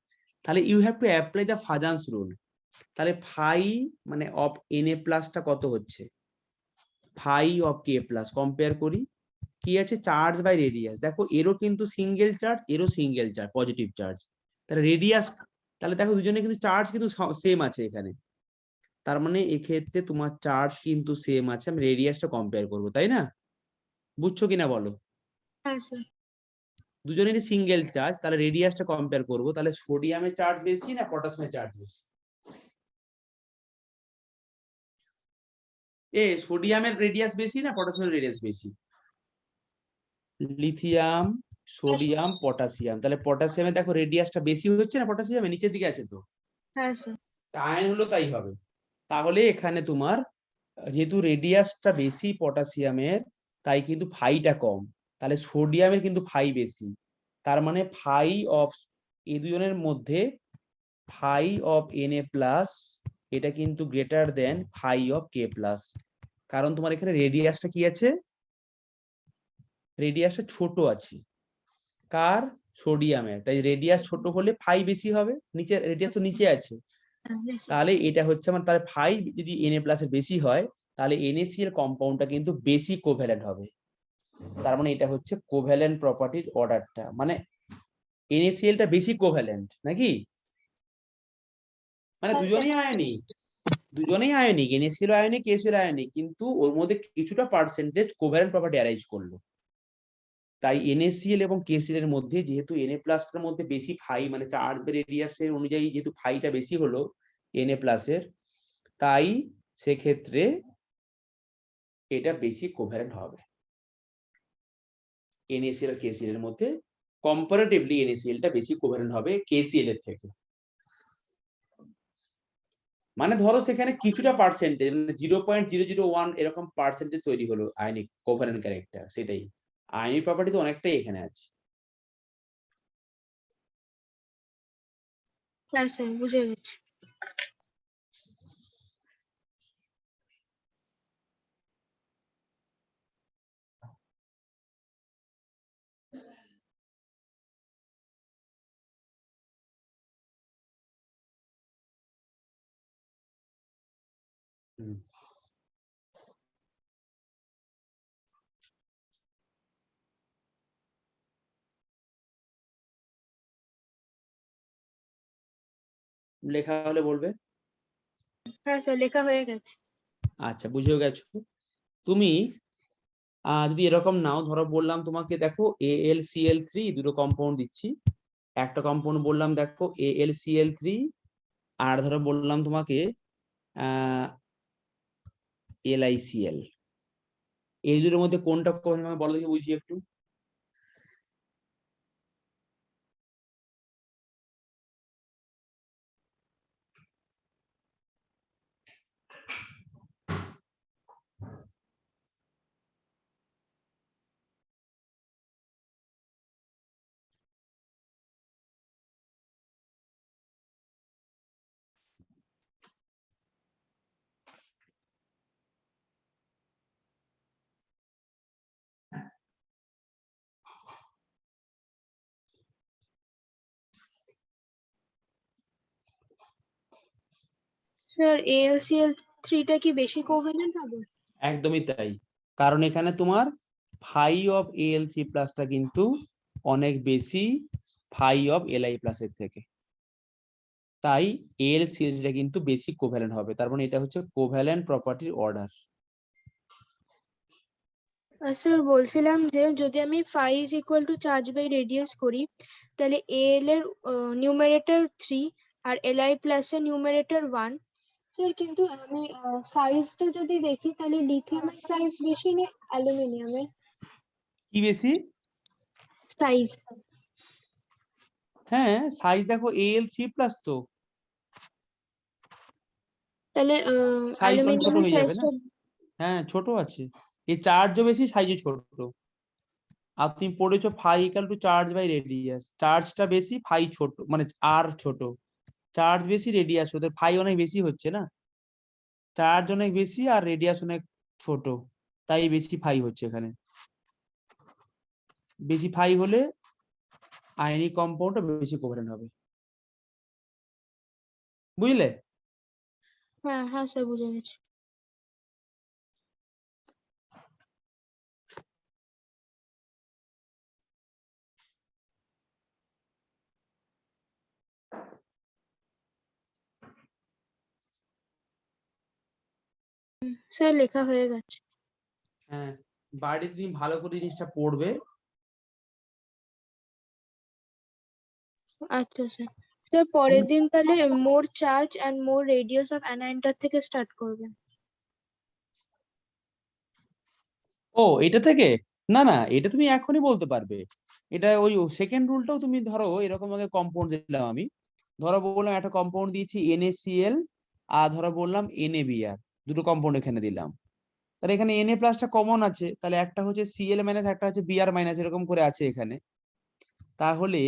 তাহলে you have to apply the Fajans rule. তাহলে ফাই মানে অফ Na+ টা কত হচ্ছে? ফাই অফ K+, কম্পেয়ার করি, কি আছে চার্জ বাই রেডিয়াস। দেখো এরও কিন্তু সিঙ্গেল চার্জ, এরও সিঙ্গেল চার্জ, পজিটিভ চার্জ। তাহলে রেডিয়াস, তাহলে দেখো দুজনে কিন্তু চার্জ কিন্তু সেম আছে এখানে, তার মানে এক্ষেত্রে তোমার চার্জ কিন্তু সেম আছে। আমি রেডিয়াসটা কম্পেয়ার করবো, তাই না? বুঝছো কিনা বলো? হ্যাঁ স্যার। দুজনেরই সিঙ্গেল চার্জ, তাহলে রেডিয়াসটা কম্পেয়ার করবো। তাহলে সোডিয়ামের চার্জ বেশি না পটাশিয়ামের চার্জ বেশি? সোডিয়ামের রেডিয়াস বেশি না পটাশিয়ামের রেডিয়াস বেশি? Lithium, sodium, potassium. তাহলে পটাশিয়ামে দেখো রেডিয়াসটা বেশি হচ্ছে না পটাশিয়ামে? নিচের দিকে আছে তো, হ্যাঁ স্যার। আয়ন হলো তাই হবে। তাহলে এখানে তোমার যেহেতু রেডিয়াসটা বেশি পটাশিয়ামের, তাই কিন্তু ফাইটা কম। তাহলে সোডিয়ামের কিন্তু ফাই বেশি, তার মানে ফাই অফ এই দুজনের মধ্যে ফাই অফ Na+, এটা কিন্তু greater than phi of K+। কারণ তোমার এখানে রেডিয়াসটা কি আছে? রেডিয়াসটা ছোট আছে কার? সোডিয়ামের। তাই রেডিয়াস ছোট হলে ফাই বেশি হবে, নিচে রেডিয়াস তো নিচে আছে। তাহলে এটা হচ্ছে আমার, তাহলে ফাই যদি Na+ এর বেশি হয়, তাহলে NaCl কম্পাউন্ডটা কিন্তু বেশি কোভ্যালেন্ট হবে। তার মানে এটা হচ্ছে কোভ্যালেন্ট প্রপার্টির অর্ডারটা, মানে NaCl টা বেশি কোভ্যালেন্ট নাকি? মানে দুজনেই আয়নিক, দুজনেই ionic, NaCl ionic, KCl ionic, কিন্তু ওর মধ্যে কিছুটা পার্সেন্টেজ কোভ্যালেন্ট প্রপার্টি অ্যারাইজ করলো। তাই NaCl এবং KCl এর মধ্যে যেহেতু Na+ এর মধ্যে বেশি ফাই, মানে চার্জ রেডিয়াসের অনুযায়ী যেহেতু ফাইটা বেশি হলো Na+ এর, তাই সেক্ষেত্রে এটা বেশি কোভ্যালেন্ট হবে। NaCl আর KCl এর মধ্যে কম্পারেটিভলি NaCl টা বেশি কোভ্যালেন্ট হবে KCl এর থেকে। মানে ধরো সেখানে কিছুটা পার্সেন্টেজ, মানে 0.001 এরকম পার্সেন্টেজ তৈরি হলো আয়নিক কোভ্যালেন্ট ক্যারেক্টার, সেটাই আয়নিক প্রপার্টি তো অনেকটাই এখানে আছে। হ্যাঁ স্যার, বুঝে গেছি। হুম। লেখা হলে বলবে। হ্যাঁ স্যার, লেখা হয়ে গেছে। আচ্ছা, বুঝেও গেছো তুমি। যদি এরকম নাও, ধরো বললাম তোমাকে দেখো AlCl3 দুটো কম্পাউন্ড দিচ্ছি, একটা কম্পাউন্ড বললাম দেখো AlCl3, আর ধরো বললাম তোমাকে LiCl। এই দুটোর মধ্যে কোনটা কোন বলো দেখি, বুঝি একটু। স্যার, AlCl3 কি বেশি কোভ্যালেন্ট হবে? একদমই তাই, কারণ এখানে তোমার ফাই অফ Al3+ টা কিন্তু অনেক বেশি ফাই অফ Li+ এর থেকে, তাই AlCl টা কিন্তু বেশি কোভ্যালেন্ট হবে। তার মানে এটা হচ্ছে কোভ্যালেন্ট প্রপার্টির অর্ডার। স্যার, বলছিলাম যে যদি আমি phi is equal to charge by radius করি, তাহলে Al এর নিউমারেটর 3 আর Li+ এর নিউমারেটর 1। স্যার, কিন্তু আমি সাইজটা যদি দেখি, তাহলে লিথিয়ামের সাইজ বেশি না অ্যালুমিনিয়ামের কি বেশি? সাইজ? হ্যাঁ, সাইজ দেখো Al3+ তো তাহলে সাইজ ছোট অ্যালুমিনিয়ামের হয়ে যাবে না? সাইজটা। হ্যাঁ, ছোট আছে, এই চার্জও বেশি সাইজও ছোট। আর তুমি পড়েছো phi equal to charge by radius, চার্জটা বেশি ফাই ছোট, মানে আর ছোট, চার্জ বেশি রেডিয়াস, ওদের ফাই অনেক বেশি হচ্ছে না, চার্জ অনেক বেশি আর রেডিয়াস অনেক ছোট, তাই বেশি ফাই হচ্ছে এখানে। বেশি ফাই হলে আয়নিক কম্পাউন্ডটা বেশি কোভ্যালেন্ট হবে, বুঝলে? হ্যাঁ হ্যাঁ স্যার, বুঝে গেছি। স্যার লেখা হয়ে গেছে। হ্যাঁ, বাড়িতে তুমি ভালো করে জিনিসটা পড়বে। আচ্ছা স্যার। স্যার পরের দিন তাহলে more charge and more radius of অ্যানায়নটার থেকে স্টার্ট করবেন। ও, এটা থেকে? না না, এটা তুমি এখনই বলতে পারবে। এটা ওই সেকেন্ড রুলটাও তুমি ধরো এরকম ভাবে কম্পাউন্ড দিলাম আমি, ধরো বললাম একটা কম্পাউন্ড দিয়েছি NaCl, আর ধরো বললাম NaBr, দুটো কম্পাউন্ড এখানে দিলাম। তাহলে এখানে Na প্লাসটা কমন আছে, তাহলে একটা হচ্ছে Cl মাইনাস, একটা হচ্ছে Br মাইনাস, এরকম করে আছে এখানে। তাহলে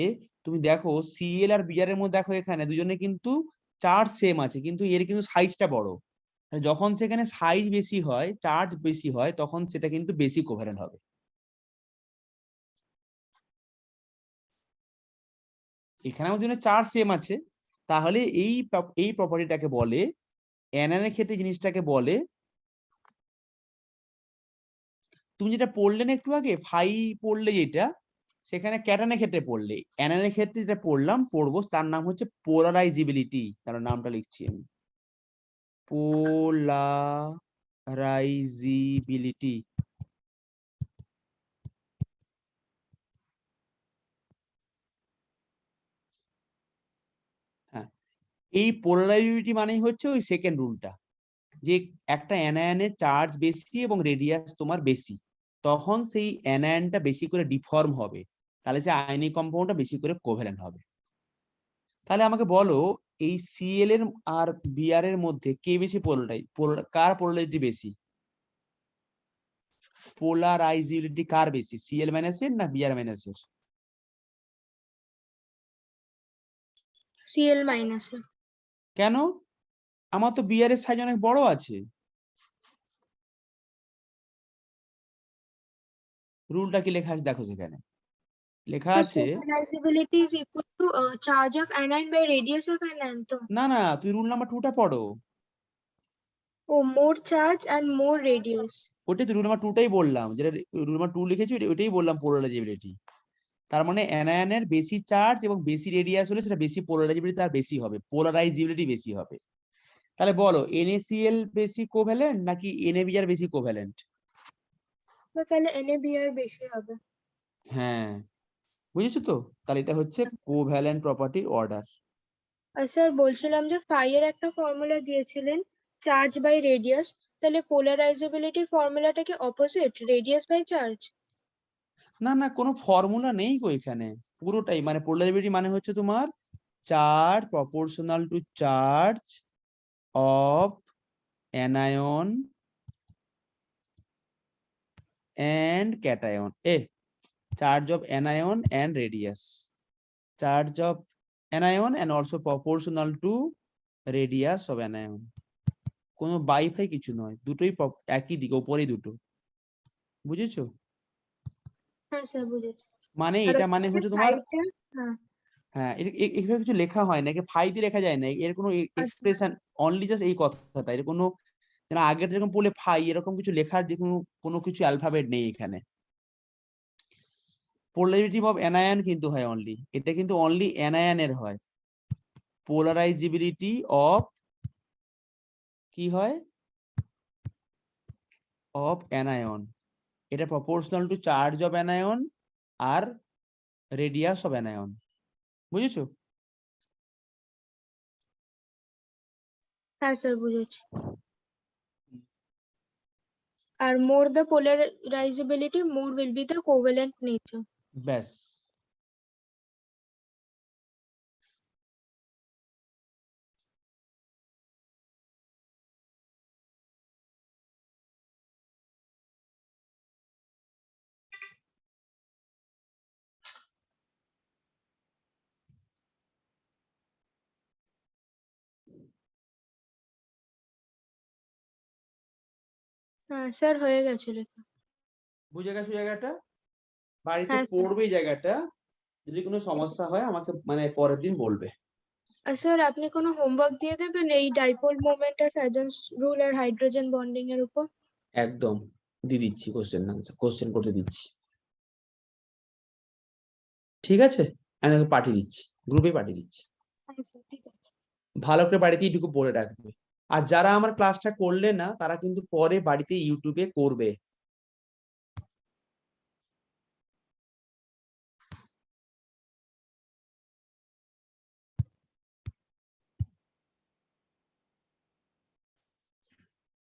তুমি দেখো Cl আর Br এর মধ্যে দেখো এখানে দুজনে কিন্তু চার্জ সেম আছে, কিন্তু এর কিন্তু সাইজটা বড়। তাহলে যখন সেখানে সাইজ বেশি হয়, চার্জ বেশি হয়, তখন সেটা কিন্তু বেশি কোভ্যালেন্ট হবে। এখানেও দুজনের চার্জ সেম আছে, তাহলে এই প্রপার্টিটাকে বলে, অ্যানানের ক্ষেত্রে জিনিসটাকে বলে, তুমি যেটা পড়লে না একটু আগে ফাই পড়লে যেটা, সেখানে ক্যাটানের ক্ষেত্রে পড়লে, অ্যানানের ক্ষেত্রে যেটা পড়বো তার নাম হচ্ছে পোলারাইজিবিলিটি। তার নামটা লিখছি আমি, পোলারাইজিবিলিটি। হ্যাঁ, এই পোলারাইজিবিলিটি মানেই হচ্ছে ওই সেকেন্ড রুলটা, যে একটা অ্যানায়নের চার্জ বেশি এবং রেডিয়াস তোমার বেশি, তখন সেই অ্যানায়নটা বেশি করে ডিফর্ম হবে, তাহলে সে আয়নিক কম্পাউন্ডটা বেশি করে কোভ্যালেন্ট হবে। তাহলে আমাকে বলো, এই Cl এর আর Br এর মধ্যে কে বেশি কার পোলারিটি বেশি, পোলারাইজিবিলিটি কার বেশি, Cl মাইনাস এর না Br মাইনাস এর? Cl minus. কেন? আমার তো Br এর সাইজ অনেক বড় আছে। রুলটা কি লেখা আছে দেখো, সেখানে লেখা So আছে, polarizability is equal to charge of anion by radius of anion. তো না না, তুই রুল নাম্বার 2টা পড়ো। ও more charge and more radius. ওটাই তো রুল নাম্বার 2টাই বললাম, যেটা রুল নাম্বার 2 লিখেছি ওটাই বললাম, পোলারাইজিবিলিটি। তার মানে অ্যানায়নের বেশি চার্জ এবং বেশি রেডিয়াস হলে সেটা বেশি পোলারাইজিবিলিটি তার বেশি হবে, পোলারাইজিবিলিটি বেশি হবে। তাহলে বলো NaCl বেশি কোভ্যালেন্ট নাকি NaBr বেশি কোভ্যালেন্ট? তো তাহলে NaBr বেশি হবে। হ্যাঁ, বুঝেছো তো? তাহলে এটা হচ্ছে কোভ্যালেন্ট প্রপার্টির অর্ডার। আর স্যার বলছিলাম যে ফাই এর একটা ফর্মুলা দিয়েছিলেন, চার্জ বাই রেডিয়াস, তাহলে পোলারাইজেবিলিটির ফর্মুলাটা কি অপোজিট, রেডিয়াস বাই চার্জ? না না, কোনো ফর্মুলা নেই গো এখানে, পুরোটাই মানে পোলারিটি মানে হচ্ছে তোমার charge proportional to charge of anion and cation, charge of anion and radius, charge of anion and also proportional to radius of anion। কোনো বাইফাই কিছু নয়, দুটোই একই দিকে, উপরেই দুটো। বুঝেছো? হ্যাঁ স্যার বুঝেছি। মানে আর এটা মানে ওখানে হচ্ছে তোমার, ফাইটা, হ্যাঁ। হ্যাঁ, এইভাবে কিছু লেখা হয় না, ফাই দিয়ে লেখা যায় না, এর কোনো আচ্ছা এক্সপ্রেশন অনলি জাস্ট এই কথাটা, এর কোনো আগের যেরকম বলে ফাই এরকম কিছু লেখার যে কোনো কিছু অ্যালফাবেট নেই এখানে। পোলারিটি অফ অ্যানায়ন কিন্তু হয় অনলি, এটা কিন্তু অনলি অ্যানায়নের হয়। পোলারাইজিবিলিটি অফ কি হয়, অফ অ্যানায়ন, এটা proportional to charge of anion আর রেডিয়াস অফ অ্যানায়ন। বুঝেছো? হ্যাঁ স্যার বুঝেছি। আর more the polarizability, more will be the covalent nature. ব্যাস। হ্যাঁ স্যার হয়ে গেছে লেখা। বুঝে গেছো জায়গাটা? বাড়িতে হ্যাঁ স্যার। পড়বে এই জায়গাটা। যদি কোনো সমস্যা হয় আমাকে মানে পরের দিন বলবে। আর স্যার আপনি কোনো হোমওয়ার্ক দিয়ে দেবেন এই ডাইপোল মোমেন্ট আর ফ্যাডেন্স রুল আর হাইড্রোজেন বন্ডিং এর উপর? একদম দিয়ে দিচ্ছি, কোশ্চেন করতে দিচ্ছি। ঠিক আছে, আমি ওকে পাঠিয়ে দিচ্ছি, গ্রুপে পাঠিয়ে দিচ্ছি। হ্যাঁ স্যার ঠিক আছে। ভালো করে বাড়িতে এইটুকু পড়ে রাখবে। আর যারা আমার ক্লাসটা করলে না তারা কিন্তু পরে বাড়িতে ইউটিউবে করবে।